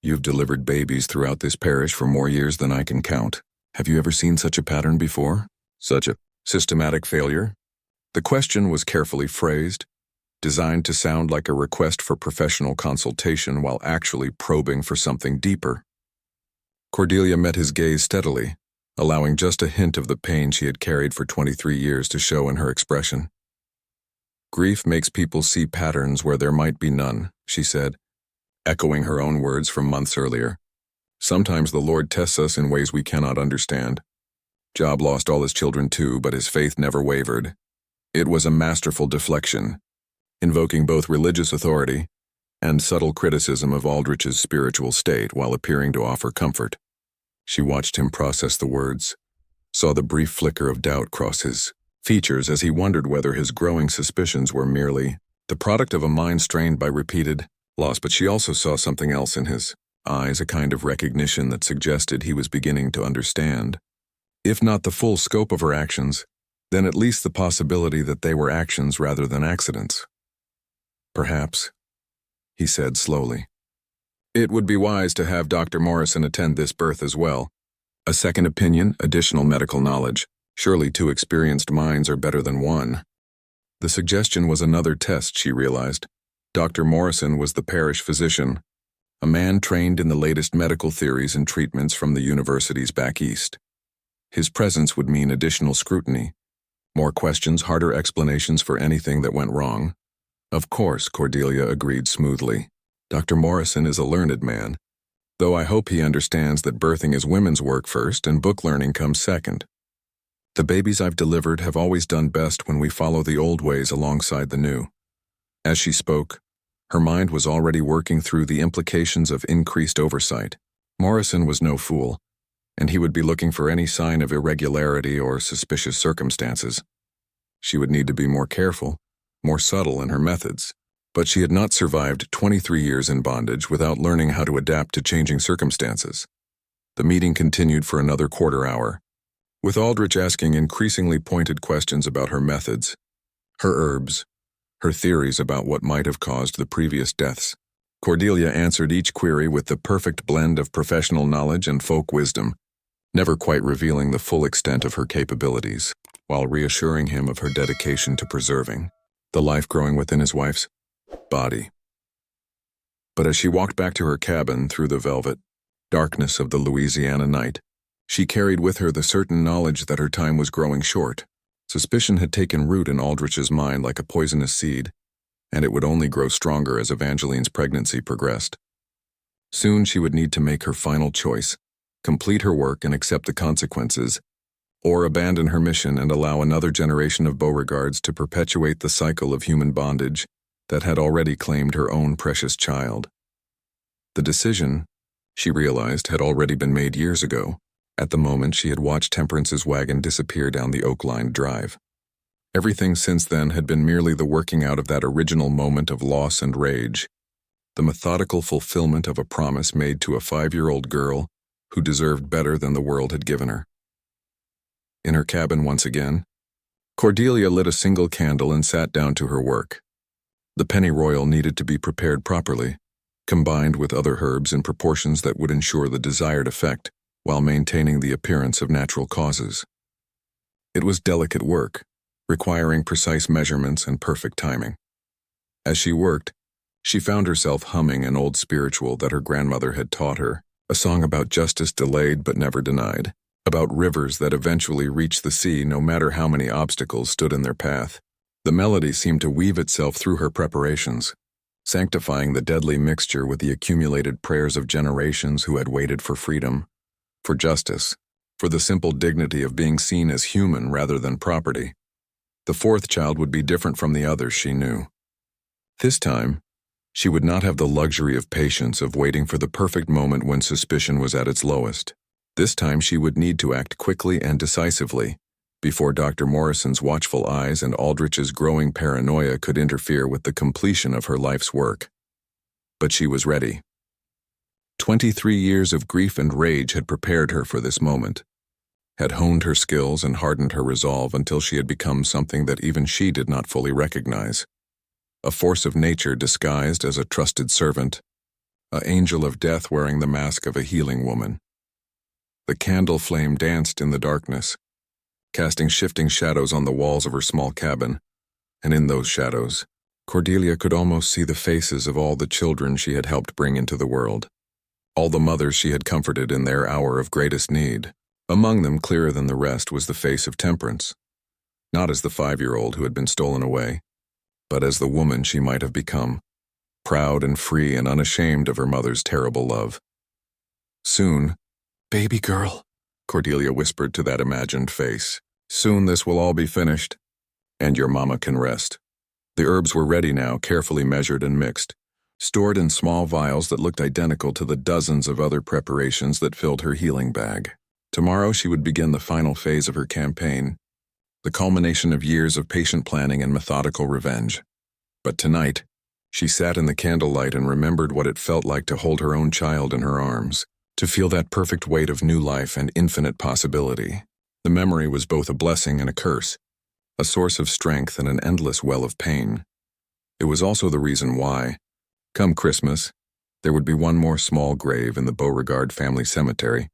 You've delivered babies throughout this parish for more years than I can count. Have you ever seen such a pattern before? Such a systematic failure?" The question was carefully phrased, designed to sound like a request for professional consultation while actually probing for something deeper. Cordelia met his gaze steadily, allowing just a hint of the pain she had carried for 23 years to show in her expression. "Grief makes people see patterns where there might be none," she said, echoing her own words from months earlier. "Sometimes the Lord tests us in ways we cannot understand. Job lost all his children too, but his faith never wavered. It was a masterful deflection, invoking both religious authority and subtle criticism of Aldrich's spiritual state while appearing to offer comfort." She watched him process the words, saw the brief flicker of doubt cross his features as he wondered whether his growing suspicions were merely the product of a mind strained by repeated loss, but she also saw something else in his eyes, a kind of recognition that suggested he was beginning to understand. If not the full scope of her actions, then at least the possibility that they were actions rather than accidents. "Perhaps," he said slowly, "it would be wise to have Dr. Morrison attend this birth as well. A second opinion, additional medical knowledge. Surely 2 experienced minds are better than 1. The suggestion was another test, she realized. Dr. Morrison was the parish physician, a man trained in the latest medical theories and treatments from the universities back east. His presence would mean additional scrutiny, more questions, harder explanations for anything that went wrong. Of course, Cordelia agreed smoothly. Dr. Morrison is a learned man, though I hope he understands that birthing is women's work first and book learning comes second. The babies I've delivered have always done best when we follow the old ways alongside the new." As she spoke, her mind was already working through the implications of increased oversight. Morrison was no fool, and he would be looking for any sign of irregularity or suspicious circumstances. She would need to be more careful, more subtle in her methods, but she had not survived 23 years in bondage without learning how to adapt to changing circumstances. The meeting continued for another quarter hour, with Aldrich asking increasingly pointed questions about her methods, her herbs, her theories about what might have caused the previous deaths. Cordelia answered each query with the perfect blend of professional knowledge and folk wisdom, never quite revealing the full extent of her capabilities, while reassuring him of her dedication to preserving the life growing within his wife's body. But as she walked back to her cabin through the velvet darkness of the Louisiana night, she carried with her the certain knowledge that her time was growing short. Suspicion had taken root in Aldrich's mind like a poisonous seed, and it would only grow stronger as Evangeline's pregnancy progressed. Soon she would need to make her final choice, complete her work and accept the consequences, or abandon her mission and allow another generation of Beauregards to perpetuate the cycle of human bondage that had already claimed her own precious child. The decision, she realized, had already been made years ago, at the moment she had watched Temperance's wagon disappear down the oak-lined drive. Everything since then had been merely the working out of that original moment of loss and rage, the methodical fulfillment of a promise made to a 5-year-old girl who deserved better than the world had given her. In her cabin once again, Cordelia lit a single candle and sat down to her work. The pennyroyal needed to be prepared properly, combined with other herbs in proportions that would ensure the desired effect while maintaining the appearance of natural causes. It was delicate work, requiring precise measurements and perfect timing. As she worked, she found herself humming an old spiritual that her grandmother had taught her, a song about justice delayed but never denied, about rivers that eventually reached the sea no matter how many obstacles stood in their path. The melody seemed to weave itself through her preparations, sanctifying the deadly mixture with the accumulated prayers of generations who had waited for freedom, for justice, for the simple dignity of being seen as human rather than property. The 4th child would be different from the others, she knew. This time, she would not have the luxury of patience of waiting for the perfect moment when suspicion was at its lowest. This time she would need to act quickly and decisively, before Dr. Morrison's watchful eyes and Aldrich's growing paranoia could interfere with the completion of her life's work. But she was ready. 23 years of grief and rage had prepared her for this moment, had honed her skills and hardened her resolve until she had become something that even she did not fully recognize. A force of nature disguised as a trusted servant, an angel of death wearing the mask of a healing woman. The candle flame danced in the darkness, casting shifting shadows on the walls of her small cabin, and in those shadows, Cordelia could almost see the faces of all the children she had helped bring into the world, all the mothers she had comforted in their hour of greatest need. Among them, clearer than the rest, was the face of Temperance, not as the 5-year-old who had been stolen away, but as the woman she might have become, proud and free and unashamed of her mother's terrible love. Soon, "Baby girl," Cordelia whispered to that imagined face, "soon this will all be finished, and your mama can rest." The herbs were ready now, carefully measured and mixed, stored in small vials that looked identical to the dozens of other preparations that filled her healing bag. Tomorrow she would begin the final phase of her campaign, the culmination of years of patient planning and methodical revenge. But tonight, she sat in the candlelight and remembered what it felt like to hold her own child in her arms, to feel that perfect weight of new life and infinite possibility. The memory was both a blessing and a curse, a source of strength and an endless well of pain. It was also the reason why, come Christmas, there would be one more small grave in the Beauregard family cemetery,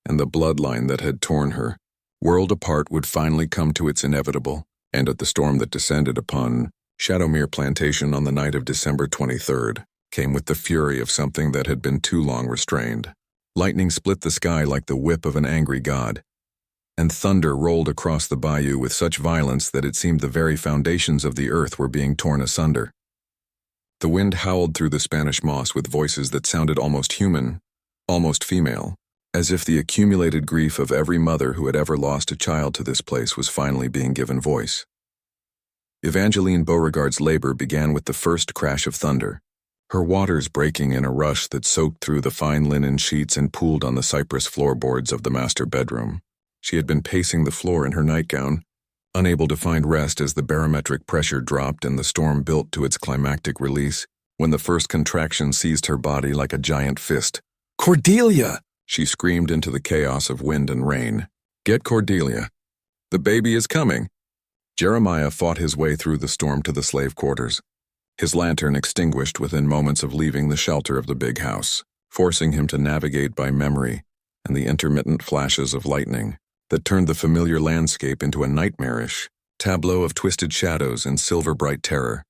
and the bloodline that had torn her, world apart, would finally come to its inevitable, and at the storm that descended upon Shadowmere Plantation on the night of December 23rd, came with the fury of something that had been too long restrained. Lightning split the sky like the whip of an angry god, and thunder rolled across the bayou with such violence that it seemed the very foundations of the earth were being torn asunder. The wind howled through the Spanish moss with voices that sounded almost human, almost female, as if the accumulated grief of every mother who had ever lost a child to this place was finally being given voice. Evangeline Beauregard's labor began with the first crash of thunder, her waters breaking in a rush that soaked through the fine linen sheets and pooled on the cypress floorboards of the master bedroom. She had been pacing the floor in her nightgown, unable to find rest as the barometric pressure dropped and the storm built to its climactic release, when the first contraction seized her body like a giant fist. "Cordelia!" she screamed into the chaos of wind and rain. "Get Cordelia. The baby is coming." Jeremiah fought his way through the storm to the slave quarters, his lantern extinguished within moments of leaving the shelter of the big house, forcing him to navigate by memory and the intermittent flashes of lightning that turned the familiar landscape into a nightmarish tableau of twisted shadows and silver-bright terror.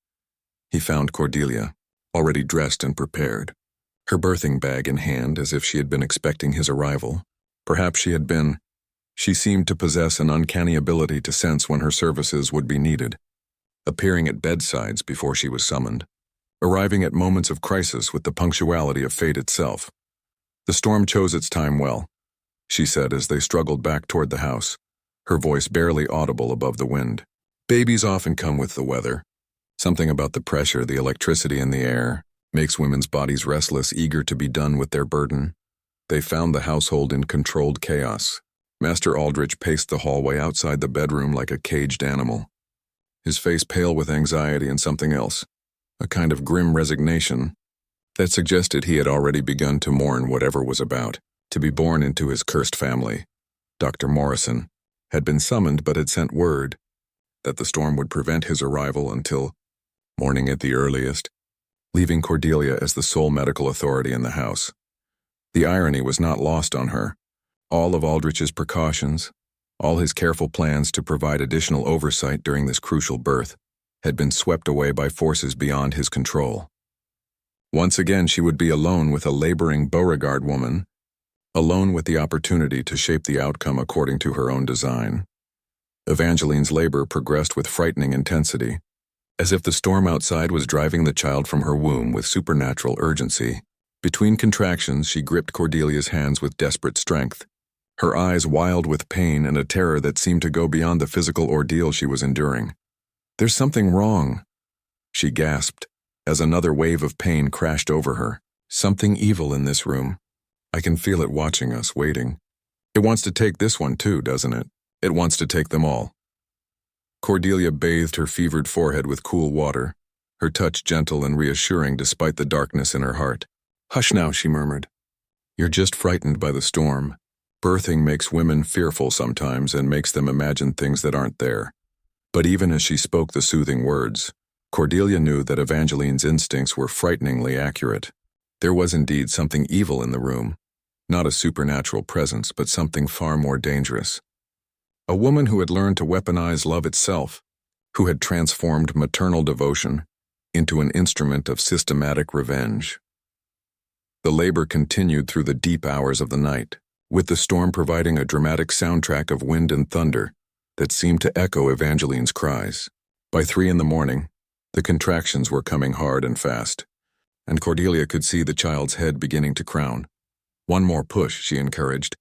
He found Cordelia, already dressed and prepared, her birthing bag in hand as if she had been expecting his arrival. Perhaps she had been. She seemed to possess an uncanny ability to sense when her services would be needed, appearing at bedsides before she was summoned, arriving at moments of crisis with the punctuality of fate itself. "The storm chose its time well," she said as they struggled back toward the house, her voice barely audible above the wind. "Babies often come with the weather. Something about the pressure, the electricity in the air, makes women's bodies restless, eager to be done with their burden." They found the household in controlled chaos. Master Aldrich paced the hallway outside the bedroom like a caged animal, his face pale with anxiety and something else, a kind of grim resignation that suggested he had already begun to mourn whatever was about to be born into his cursed family. Dr. Morrison had been summoned but had sent word that the storm would prevent his arrival until morning at the earliest, leaving Cordelia as the sole medical authority in the house. The irony was not lost on her. All of Aldrich's precautions, all his careful plans to provide additional oversight during this crucial birth, had been swept away by forces beyond his control. Once again she would be alone with a laboring Beauregard woman, alone with the opportunity to shape the outcome according to her own design. Evangeline's labor progressed with frightening intensity, as if the storm outside was driving the child from her womb with supernatural urgency. Between contractions, she gripped Cordelia's hands with desperate strength, her eyes wild with pain and a terror that seemed to go beyond the physical ordeal she was enduring. "There's something wrong," she gasped, as another wave of pain crashed over her. "Something evil in this room. I can feel it watching us, waiting. It wants to take this one too, doesn't it? It wants to take them all." Cordelia bathed her fevered forehead with cool water, her touch gentle and reassuring despite the darkness in her heart. "Hush now," she murmured. "You're just frightened by the storm. Birthing makes women fearful sometimes and makes them imagine things that aren't there." But even as she spoke the soothing words, Cordelia knew that Evangeline's instincts were frighteningly accurate. There was indeed something evil in the room, not a supernatural presence, but something far more dangerous. A woman who had learned to weaponize love itself, who had transformed maternal devotion into an instrument of systematic revenge. The labor continued through the deep hours of the night, with the storm providing a dramatic soundtrack of wind and thunder that seemed to echo Evangeline's cries. By 3 a.m, the contractions were coming hard and fast, and Cordelia could see the child's head beginning to crown. "One more push," she encouraged,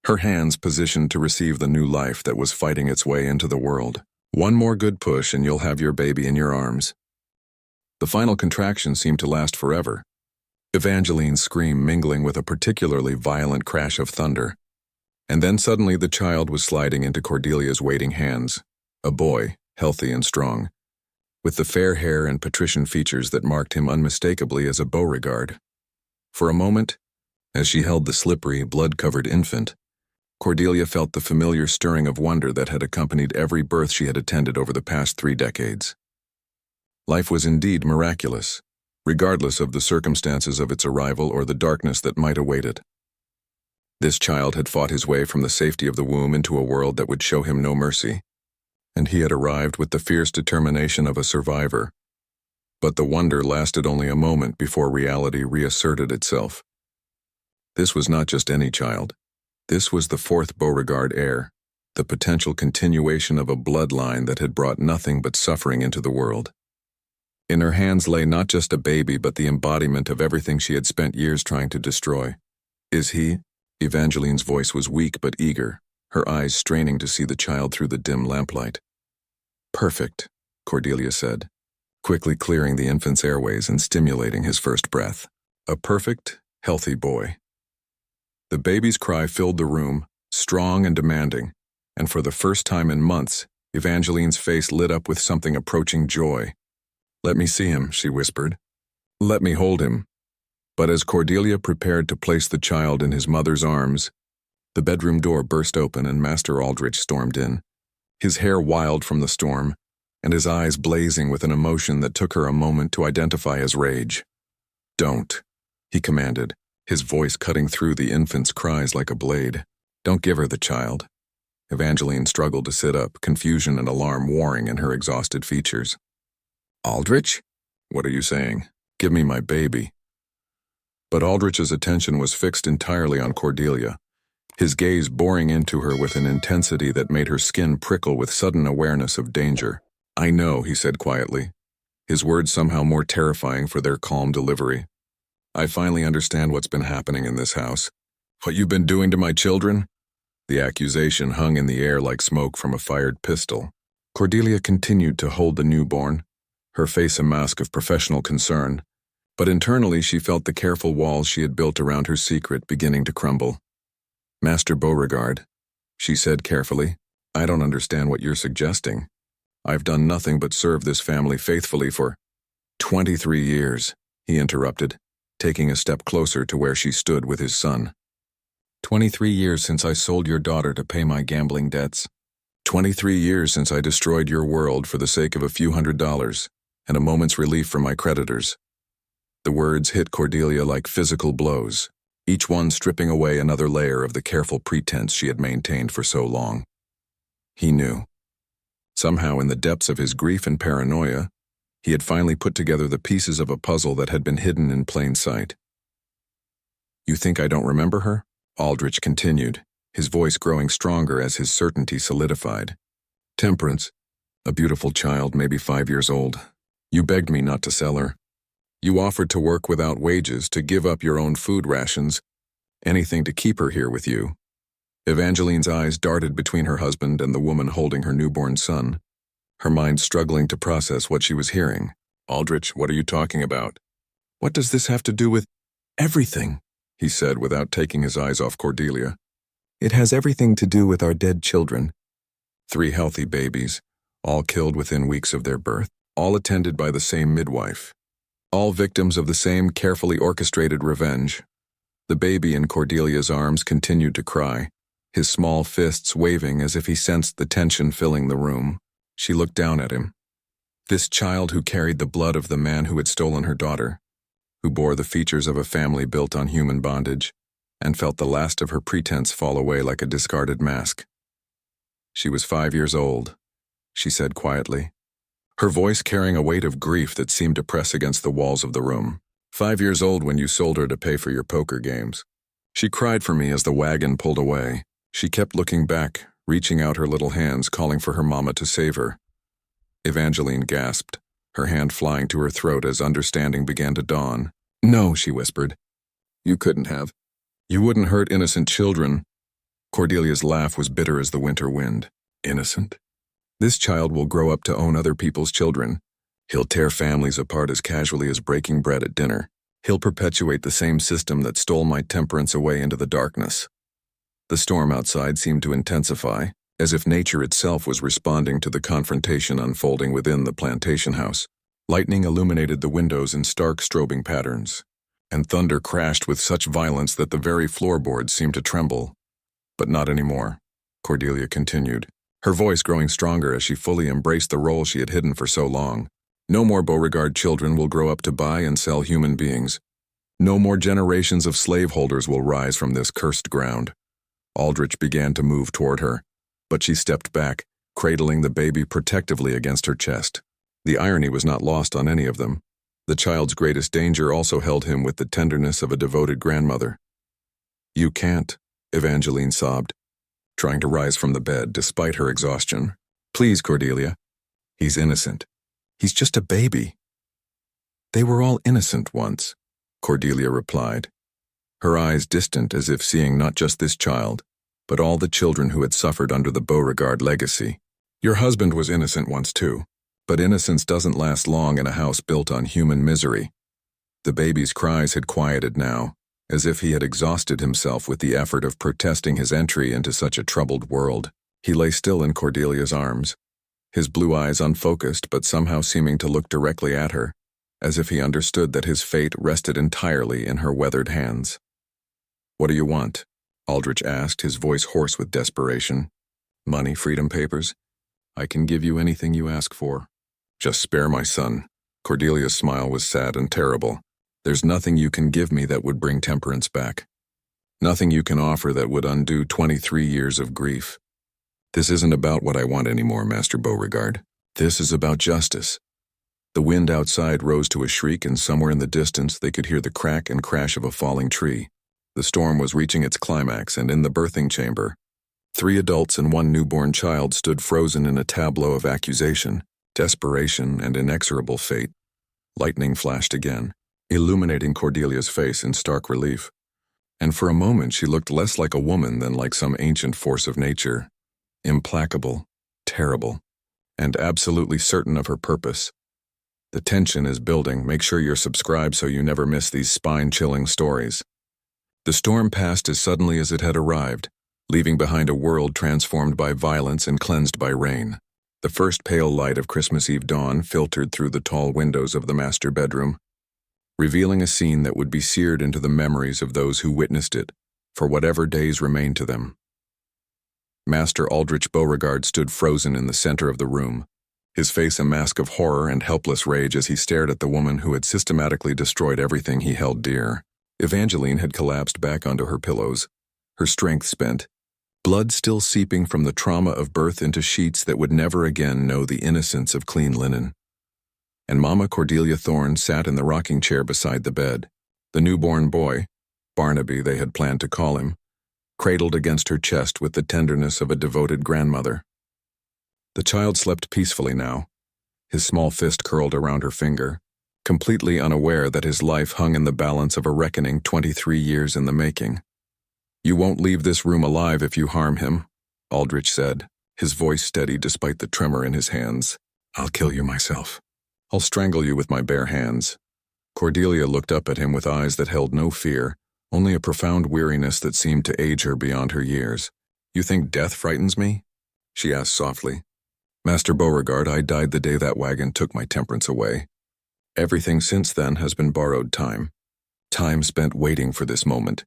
her hands positioned to receive the new life that was fighting its way into the world. "One more good push and you'll have your baby in your arms." The final contraction seemed to last forever, Evangeline's scream mingling with a particularly violent crash of thunder. And then suddenly the child was sliding into Cordelia's waiting hands, a boy, healthy and strong, with the fair hair and patrician features that marked him unmistakably as a Beauregard. For a moment, as she held the slippery, blood-covered infant, Cordelia felt the familiar stirring of wonder that had accompanied every birth she had attended over the past 3 decades. Life was indeed miraculous, regardless of the circumstances of its arrival or the darkness that might await it. This child had fought his way from the safety of the womb into a world that would show him no mercy, and he had arrived with the fierce determination of a survivor. But the wonder lasted only a moment before reality reasserted itself. This was not just any child. This was the 4th Beauregard heir, the potential continuation of a bloodline that had brought nothing but suffering into the world. In her hands lay not just a baby, but the embodiment of everything she had spent years trying to destroy. "Is he?" Evangeline's voice was weak but eager, her eyes straining to see the child through the dim lamplight. "Perfect," Cordelia said, quickly clearing the infant's airways and stimulating his first breath. A perfect, healthy boy. The baby's cry filled the room, strong and demanding, and for the first time in months, Evangeline's face lit up with something approaching joy. "Let me see him," she whispered. "Let me hold him." But as Cordelia prepared to place the child in his mother's arms, the bedroom door burst open and Master Aldrich stormed in, his hair wild from the storm, and his eyes blazing with an emotion that took her a moment to identify as rage. "Don't," he commanded, his voice cutting through the infant's cries like a blade. "Don't give her the child." Evangeline struggled to sit up, confusion and alarm warring in her exhausted features. "Aldrich? What are you saying? Give me my baby." But Aldrich's attention was fixed entirely on Cordelia, his gaze boring into her with an intensity that made her skin prickle with sudden awareness of danger. "I know," he said quietly, his words somehow more terrifying for their calm delivery. "I finally understand what's been happening in this house. What you've been doing to my children?" The accusation hung in the air like smoke from a fired pistol. Cordelia continued to hold the newborn, her face a mask of professional concern, but internally she felt the careful walls she had built around her secret beginning to crumble. "Master Beauregard," she said carefully, "I don't understand what you're suggesting. I've done nothing but serve this family faithfully for 23 years, he interrupted, taking a step closer to where she stood with his son. 23 years since I sold your daughter to pay my gambling debts. 23 years since I destroyed your world for the sake of a few $100s and a moment's relief from my creditors." The words hit Cordelia like physical blows, each one stripping away another layer of the careful pretense she had maintained for so long. He knew. Somehow, in the depths of his grief and paranoia, he had finally put together the pieces of a puzzle that had been hidden in plain sight. "You think I don't remember her?" Aldrich continued, his voice growing stronger as his certainty solidified. "Temperance, a beautiful child, maybe 5 years old. You begged me not to sell her. You offered to work without wages, to give up your own food rations, anything to keep her here with you." Evangeline's eyes darted between her husband and the woman holding her newborn son, her mind struggling to process what she was hearing. "Aldrich, what are you talking about? What does this have to do with—" "Everything," he said without taking his eyes off Cordelia. "It has everything to do with our dead children. 3 healthy babies, all killed within weeks of their birth, all attended by the same midwife. All victims of the same carefully orchestrated revenge." The baby in Cordelia's arms continued to cry, his small fists waving as if he sensed the tension filling the room. She looked down at him. This child who carried the blood of the man who had stolen her daughter, who bore the features of a family built on human bondage, and felt the last of her pretense fall away like a discarded mask. "She was 5 years old," she said quietly, her voice carrying a weight of grief that seemed to press against the walls of the room. 5 years old when you sold her to pay for your poker games. She cried for me as the wagon pulled away. She kept looking back, reaching out her little hands, calling for her mama to save her." Evangeline gasped, her hand flying to her throat as understanding began to dawn. "No," she whispered. "You couldn't have. You wouldn't hurt innocent children." Cordelia's laugh was bitter as the winter wind. "Innocent? This child will grow up to own other people's children. He'll tear families apart as casually as breaking bread at dinner. He'll perpetuate the same system that stole my temperance away into the darkness." The storm outside seemed to intensify, as if nature itself was responding to the confrontation unfolding within the plantation house. Lightning illuminated the windows in stark strobing patterns, and thunder crashed with such violence that the very floorboards seemed to tremble. "But not anymore," Cordelia continued, her voice growing stronger as she fully embraced the role she had hidden for so long. "No more Beauregard children will grow up to buy and sell human beings. No more generations of slaveholders will rise from this cursed ground." Aldrich began to move toward her, but she stepped back, cradling the baby protectively against her chest. The irony was not lost on any of them. The child's greatest danger also held him with the tenderness of a devoted grandmother. "You can't," Evangeline sobbed, trying to rise from the bed despite her exhaustion. "Please, Cordelia. He's innocent. He's just a baby." "They were all innocent once," Cordelia replied, her eyes distant as if seeing not just this child, but all the children who had suffered under the Beauregard legacy. "Your husband was innocent once too, but innocence doesn't last long in a house built on human misery." The baby's cries had quieted now, as if he had exhausted himself with the effort of protesting his entry into such a troubled world. He lay still in Cordelia's arms, his blue eyes unfocused but somehow seeming to look directly at her, as if he understood that his fate rested entirely in her weathered hands. "What do you want?" Aldrich asked, his voice hoarse with desperation. "Money, freedom papers? I can give you anything you ask for. Just spare my son. Cordelia's smile was sad and terrible. There's nothing you can give me that would bring temperance back. Nothing you can offer that would undo 23 years of grief. This isn't about what I want anymore, Master Beauregard. This is about justice. The wind outside rose to a shriek, and somewhere in the distance they could hear the crack and crash of a falling tree. The storm was reaching its climax, and in the birthing chamber, 3 adults and 1 newborn child stood frozen in a tableau of accusation, desperation, and inexorable fate. Lightning flashed again, illuminating Cordelia's face in stark relief. And for a moment she looked less like a woman than like some ancient force of nature, implacable, terrible, and absolutely certain of her purpose. The tension is building. Make sure you're subscribed so you never miss these spine-chilling stories. The storm passed as suddenly as it had arrived, leaving behind a world transformed by violence and cleansed by rain. The first pale light of Christmas Eve dawn filtered through the tall windows of the master bedroom, revealing a scene that would be seared into the memories of those who witnessed it, for whatever days remained to them. Master Aldrich Beauregard stood frozen in the center of the room, his face a mask of horror and helpless rage as he stared at the woman who had systematically destroyed everything he held dear. Evangeline had collapsed back onto her pillows, her strength spent, blood still seeping from the trauma of birth into sheets that would never again know the innocence of clean linen. And Mama Cordelia Thorne sat in the rocking chair beside the bed, the newborn boy, Barnaby they had planned to call him, cradled against her chest with the tenderness of a devoted grandmother. The child slept peacefully now, his small fist curled around her finger, completely unaware that his life hung in the balance of a reckoning 23 years in the making. "You won't leave this room alive if you harm him," Aldrich said, his voice steady despite the tremor in his hands. "I'll kill you myself. I'll strangle you with my bare hands." Cordelia looked up at him with eyes that held no fear, only a profound weariness that seemed to age her beyond her years. "You think death frightens me?" she asked softly. "Master Beauregard, I died the day that wagon took my temperance away. Everything since then has been borrowed time. Time spent waiting for this moment."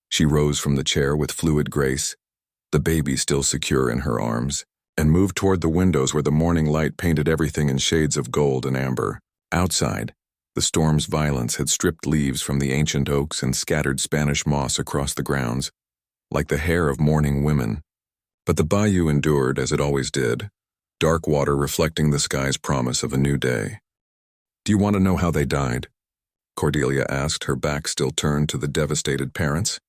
She rose from the chair with fluid grace, the baby still secure in her arms, and moved toward the windows where the morning light painted everything in shades of gold and amber. Outside, the storm's violence had stripped leaves from the ancient oaks and scattered Spanish moss across the grounds, like the hair of mourning women. But the bayou endured as it always did, dark water reflecting the sky's promise of a new day. "Do you want to know how they died?" Cordelia asked, her back still turned to the devastated parents.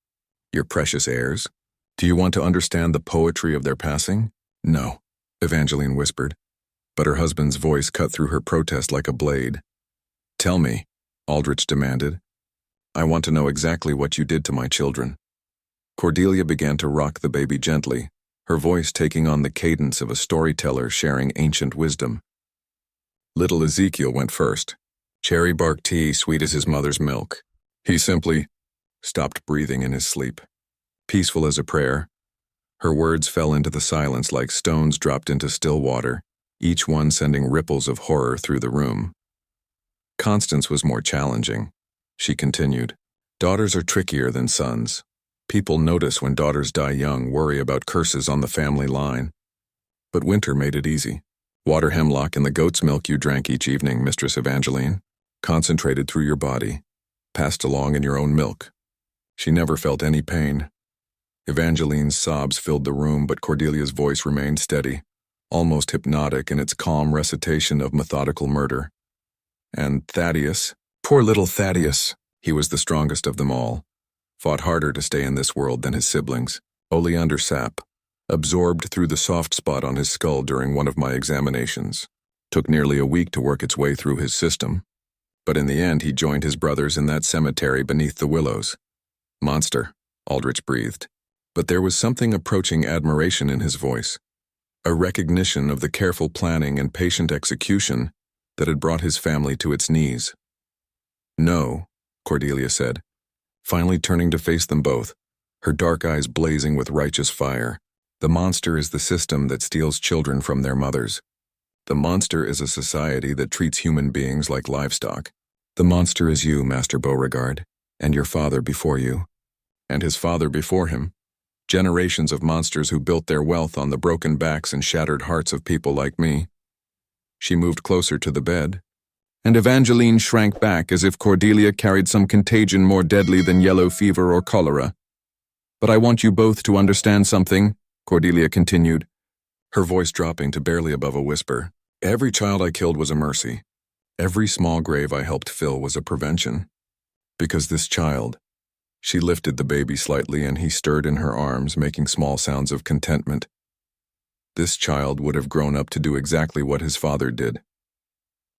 "Your precious heirs? Do you want to understand the poetry of their passing?" "No," Evangeline whispered, but her husband's voice cut through her protest like a blade. "Tell me," Aldrich demanded. "I want to know exactly what you did to my children." Cordelia began to rock the baby gently, her voice taking on the cadence of a storyteller sharing ancient wisdom. Little Ezekiel went first. Cherry bark tea sweet as his mother's milk. He simply stopped breathing in his sleep. Peaceful as a prayer, her words fell into the silence like stones dropped into still water, each one sending ripples of horror through the room. Constance was more challenging. She continued, "Daughters are trickier than sons. People notice when daughters die young, worry about curses on the family line. But winter made it easy. Water hemlock in the goat's milk you drank each evening, Mistress Evangeline, concentrated through your body, passed along in your own milk." She never felt any pain. Evangeline's sobs filled the room, but Cordelia's voice remained steady, almost hypnotic in its calm recitation of methodical murder. And Thaddeus, poor little Thaddeus, he was the strongest of them all, fought harder to stay in this world than his siblings. Oleander sap, absorbed through the soft spot on his skull during one of my examinations, took nearly a week to work its way through his system. But in the end he joined his brothers in that cemetery beneath the willows. "Monster," Aldrich breathed. But there was something approaching admiration in his voice, a recognition of the careful planning and patient execution that had brought his family to its knees. "No," Cordelia said, finally turning to face them both, her dark eyes blazing with righteous fire. "The monster is the system that steals children from their mothers. The monster is a society that treats human beings like livestock. The monster is you, Master Beauregard, and your father before you, and his father before him, Generations of monsters who built their wealth on the broken backs and shattered hearts of people like me. She moved closer to the bed, and Evangeline shrank back as if Cordelia carried some contagion more deadly than yellow fever or cholera. "But I want you both to understand something," Cordelia continued, her voice dropping to barely above a whisper. "Every child I killed was a mercy. Every small grave I helped fill was a prevention. Because this child—" She lifted the baby slightly and he stirred in her arms, making small sounds of contentment. "This child would have grown up to do exactly what his father did.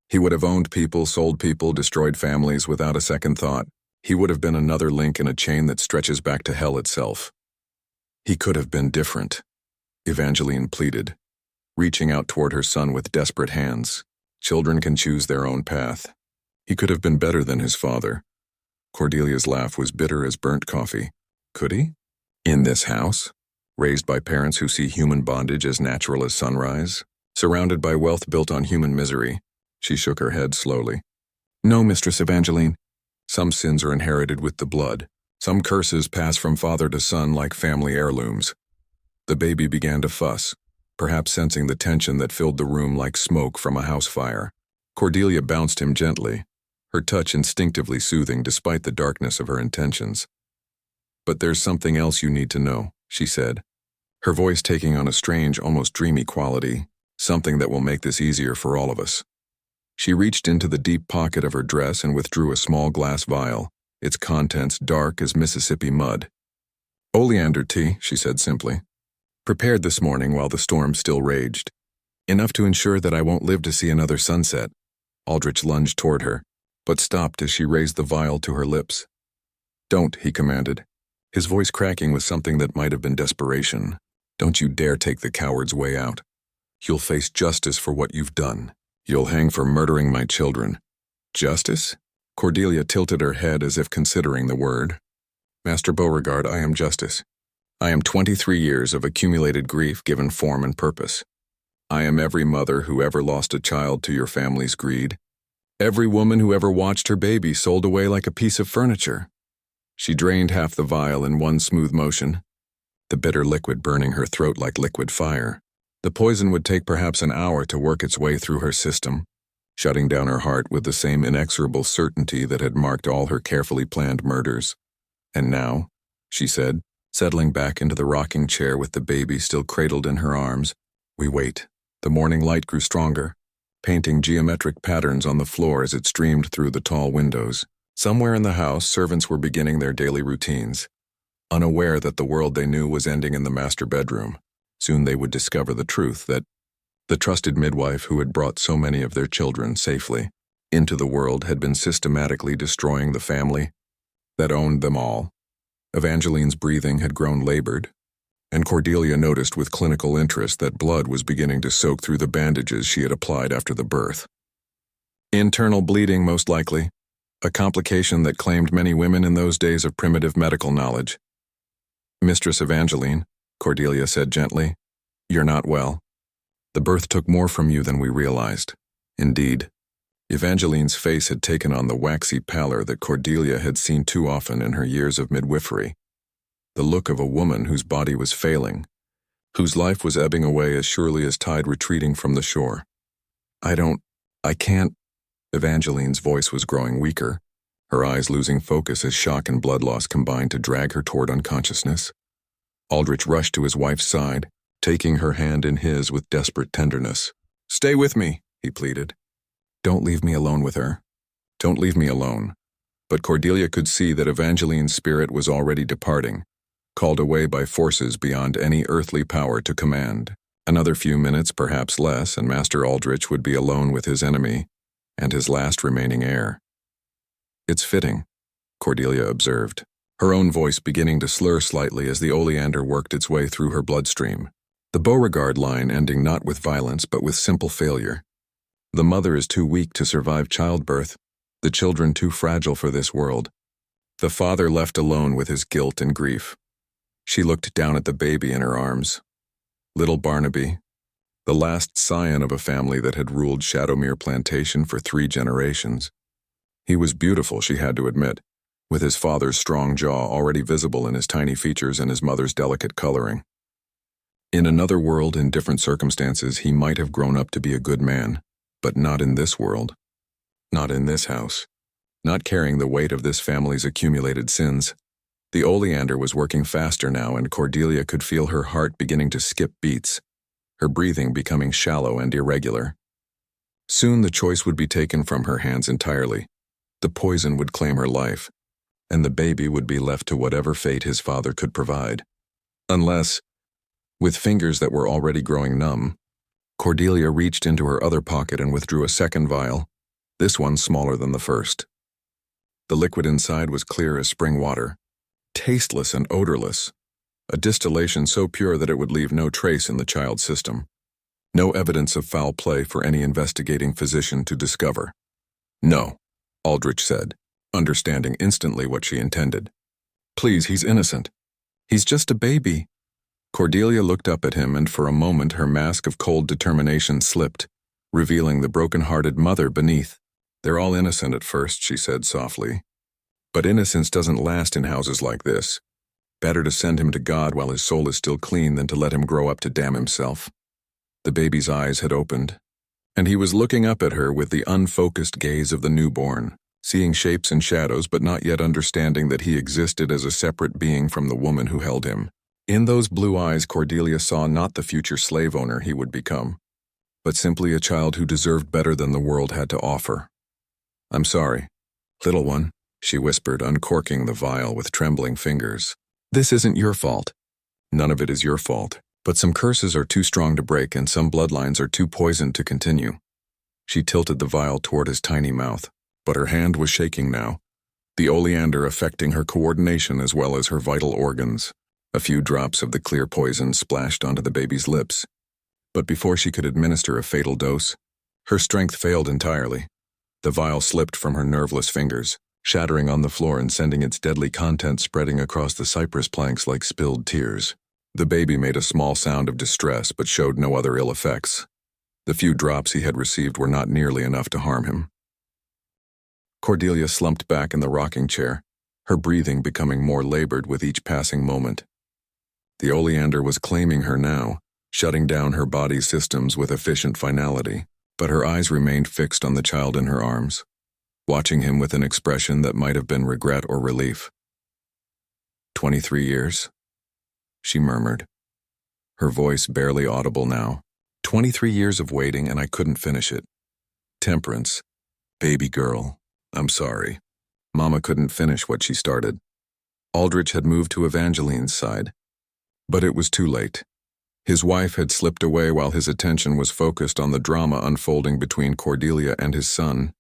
He would have owned people, sold people, destroyed families without a second thought. He would have been another link in a chain that stretches back to hell itself. He could have been different," Evangeline pleaded, reaching out toward her son with desperate hands. "Children can choose their own path. He could have been better than his father." Cordelia's laugh was bitter as burnt coffee. "Could he? In this house? Raised by parents who see human bondage as natural as sunrise? Surrounded by wealth built on human misery?" She shook her head slowly. "No, Mistress Evangeline. Some sins are inherited with the blood. Some curses pass from father to son like family heirlooms." The baby began to fuss, perhaps sensing the tension that filled the room like smoke from a house fire. Cordelia bounced him gently, her touch instinctively soothing despite the darkness of her intentions. "But there's something else you need to know," she said, her voice taking on a strange, almost dreamy quality, "something that will make this easier for all of us." She reached into the deep pocket of her dress and withdrew a small glass vial, its contents dark as Mississippi mud. "Oleander tea," she said simply. "Prepared this morning while the storm still raged. Enough to ensure that I won't live to see another sunset." Aldrich lunged toward her, but stopped as she raised the vial to her lips. "Don't," he commanded, his voice cracking with something that might have been desperation. "Don't you dare take the coward's way out. You'll face justice for what you've done. You'll hang for murdering my children." "Justice?" Cordelia tilted her head as if considering the word. "Master Beauregard, I am justice. I am 23 years of accumulated grief given form and purpose. I am every mother who ever lost a child to your family's greed. Every woman who ever watched her baby sold away like a piece of furniture." She drained half the vial in one smooth motion, the bitter liquid burning her throat like liquid fire. The poison would take perhaps an hour to work its way through her system, shutting down her heart with the same inexorable certainty that had marked all her carefully planned murders. "And now," she said, settling back into the rocking chair with the baby still cradled in her arms, "we wait." The morning light grew stronger, painting geometric patterns on the floor as it streamed through the tall windows. Somewhere in the house, servants were beginning their daily routines, unaware that the world they knew was ending in the master bedroom. Soon they would discover the truth that the trusted midwife who had brought so many of their children safely into the world had been systematically destroying the family that owned them all. Evangeline's breathing had grown labored, and Cordelia noticed with clinical interest that blood was beginning to soak through the bandages she had applied after the birth. Internal bleeding, most likely, a complication that claimed many women in those days of primitive medical knowledge. "Mistress Evangeline," Cordelia said gently, "you're not well. The birth took more from you than we realized." Indeed, Evangeline's face had taken on the waxy pallor that Cordelia had seen too often in her years of midwifery, the look of a woman whose body was failing, whose life was ebbing away as surely as tide retreating from the shore. I can't." Evangeline's voice was growing weaker, her eyes losing focus as shock and blood loss combined to drag her toward unconsciousness. Aldrich rushed to his wife's side, taking her hand in his with desperate tenderness. "Stay with me," he pleaded. "Don't leave me alone with her. Don't leave me alone." But Cordelia could see that Evangeline's spirit was already departing, called away by forces beyond any earthly power to command. Another few minutes, perhaps less, and Master Aldrich would be alone with his enemy and his last remaining heir. "It's fitting," Cordelia observed, her own voice beginning to slur slightly as the oleander worked its way through her bloodstream. The Beauregard line ending not with violence but with simple failure. The mother is too weak to survive childbirth, the children too fragile for this world. The father left alone with his guilt and grief. She looked down at the baby in her arms. Little Barnaby, the last scion of a family that had ruled Shadowmere Plantation for 3 generations. He was beautiful, she had to admit, with his father's strong jaw already visible in his tiny features and his mother's delicate coloring. In another world, in different circumstances, he might have grown up to be a good man, but not in this world. Not in this house. Not carrying the weight of this family's accumulated sins. The oleander was working faster now, and Cordelia could feel her heart beginning to skip beats, her breathing becoming shallow and irregular. Soon the choice would be taken from her hands entirely. The poison would claim her life, and the baby would be left to whatever fate his father could provide. Unless, with fingers that were already growing numb, Cordelia reached into her other pocket and withdrew a second vial, this one smaller than the first. The liquid inside was clear as spring water, tasteless and odorless, a distillation so pure that it would leave no trace in the child's system. No evidence of foul play for any investigating physician to discover. No, Aldrich said, understanding instantly what she intended. Please, he's innocent. He's just a baby. Cordelia looked up at him, and for a moment her mask of cold determination slipped, revealing the broken-hearted mother beneath. They're all innocent at first, she said softly. But innocence doesn't last in houses like this. Better to send him to God while his soul is still clean than to let him grow up to damn himself. The baby's eyes had opened, and he was looking up at her with the unfocused gaze of the newborn, seeing shapes and shadows but not yet understanding that he existed as a separate being from the woman who held him. In those blue eyes, Cordelia saw not the future slave owner he would become, but simply a child who deserved better than the world had to offer. I'm sorry, little one, she whispered, uncorking the vial with trembling fingers. This isn't your fault. None of it is your fault, but some curses are too strong to break and some bloodlines are too poisoned to continue. She tilted the vial toward his tiny mouth, but her hand was shaking now, the oleander affecting her coordination as well as her vital organs. A few drops of the clear poison splashed onto the baby's lips. But before she could administer a fatal dose, her strength failed entirely. The vial slipped from her nerveless fingers, shattering on the floor and sending its deadly contents spreading across the cypress planks like spilled tears. The baby made a small sound of distress but showed no other ill effects. The few drops he had received were not nearly enough to harm him. Cordelia slumped back in the rocking chair, her breathing becoming more labored with each passing moment. The oleander was claiming her now, shutting down her body's systems with efficient finality, but her eyes remained fixed on the child in her arms, watching him with an expression that might have been regret or relief. 23 years, she murmured, her voice barely audible now. 23 years of waiting and I couldn't finish it. Temperance, baby girl, I'm sorry. Mama couldn't finish what she started. Aldrich had moved to Evangeline's side. But it was too late. His wife had slipped away while his attention was focused on the drama unfolding between Cordelia and his son.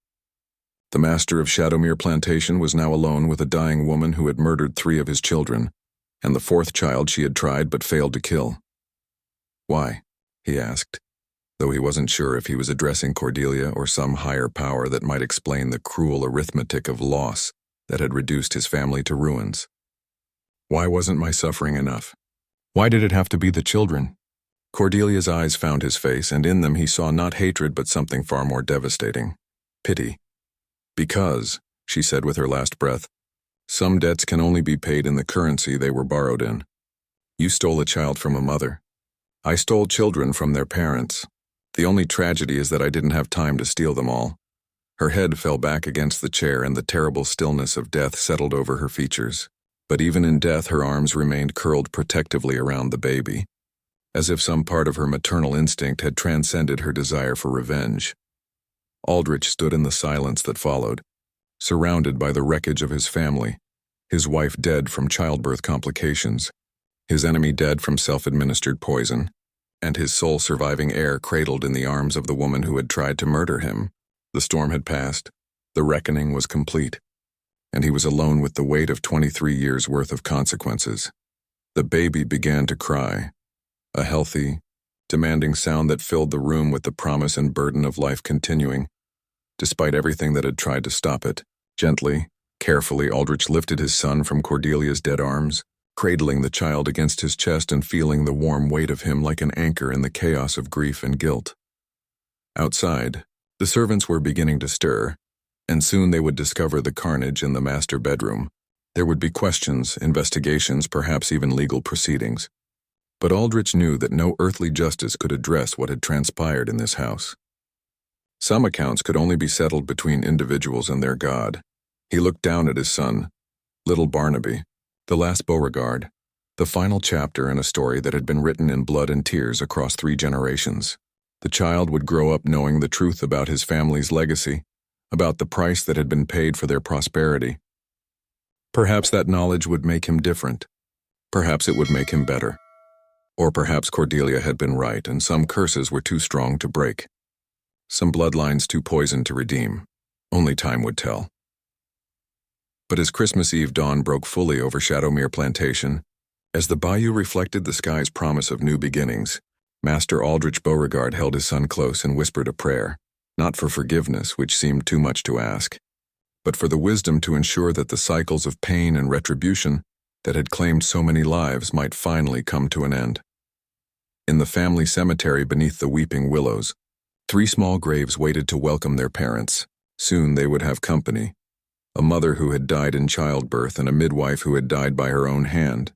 The master of Shadowmere Plantation was now alone with a dying woman who had murdered 3 of his children, and the 4th child she had tried but failed to kill. Why? He asked, though he wasn't sure if he was addressing Cordelia or some higher power that might explain the cruel arithmetic of loss that had reduced his family to ruins. Why wasn't my suffering enough? Why did it have to be the children? Cordelia's eyes found his face, and in them he saw not hatred but something far more devastating. Pity. Because, she said with her last breath, some debts can only be paid in the currency they were borrowed in. You stole a child from a mother. I stole children from their parents. The only tragedy is that I didn't have time to steal them all. Her head fell back against the chair and the terrible stillness of death settled over her features. But even in death her arms remained curled protectively around the baby, as if some part of her maternal instinct had transcended her desire for revenge. Aldrich stood in the silence that followed, surrounded by the wreckage of his family, his wife dead from childbirth complications, his enemy dead from self-administered poison, and his sole surviving heir cradled in the arms of the woman who had tried to murder him. The storm had passed, the reckoning was complete, and he was alone with the weight of 23 years' worth of consequences. The baby began to cry, a healthy, demanding sound that filled the room with the promise and burden of life continuing, despite everything that had tried to stop it. Gently, carefully, Aldrich lifted his son from Cordelia's dead arms, cradling the child against his chest and feeling the warm weight of him like an anchor in the chaos of grief and guilt. Outside, the servants were beginning to stir, and soon they would discover the carnage in the master bedroom, There would be questions, investigations, perhaps even legal proceedings. But Aldrich knew that no earthly justice could address what had transpired in this house. Some accounts could only be settled between individuals and their God. He looked down at his son, little Barnaby, the last Beauregard, the final chapter in a story that had been written in blood and tears across 3 generations. The child would grow up knowing the truth about his family's legacy, about the price that had been paid for their prosperity. Perhaps that knowledge would make him different. Perhaps it would make him better. Or perhaps Cordelia had been right and some curses were too strong to break. Some bloodlines too poisoned to redeem. Only time would tell. But as Christmas Eve dawn broke fully over Shadowmere Plantation, as the bayou reflected the sky's promise of new beginnings, Master Aldrich Beauregard held his son close and whispered a prayer, not for forgiveness, which seemed too much to ask, but for the wisdom to ensure that the cycles of pain and retribution that had claimed so many lives might finally come to an end. In the family cemetery beneath the weeping willows, 3 small graves waited to welcome their parents. Soon they would have company. A mother who had died in childbirth and a midwife who had died by her own hand,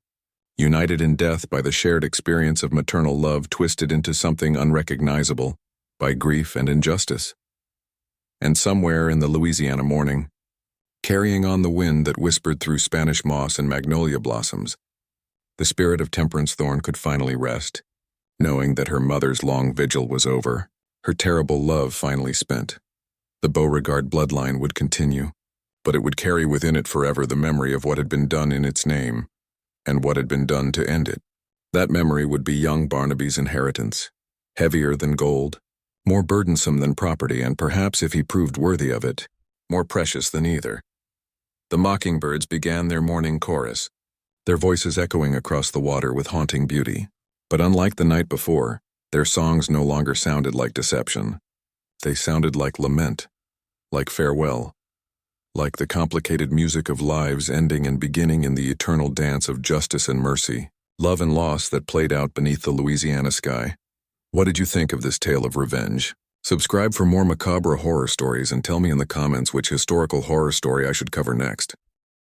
united in death by the shared experience of maternal love twisted into something unrecognizable by grief and injustice. And somewhere in the Louisiana morning, carrying on the wind that whispered through Spanish moss and magnolia blossoms, the spirit of Temperance Thorn could finally rest, knowing that her mother's long vigil was over, her terrible love finally spent. The Beauregard bloodline would continue, but it would carry within it forever the memory of what had been done in its name, and what had been done to end it. That memory would be young Barnaby's inheritance, heavier than gold, more burdensome than property, and perhaps, if he proved worthy of it, more precious than either. The mockingbirds began their morning chorus, their voices echoing across the water with haunting beauty. But unlike the night before, their songs no longer sounded like deception. They sounded like lament, like farewell, like the complicated music of lives ending and beginning in the eternal dance of justice and mercy, love and loss that played out beneath the Louisiana sky. What did you think of this tale of revenge? Subscribe for more macabre horror stories and tell me in the comments which historical horror story I should cover next.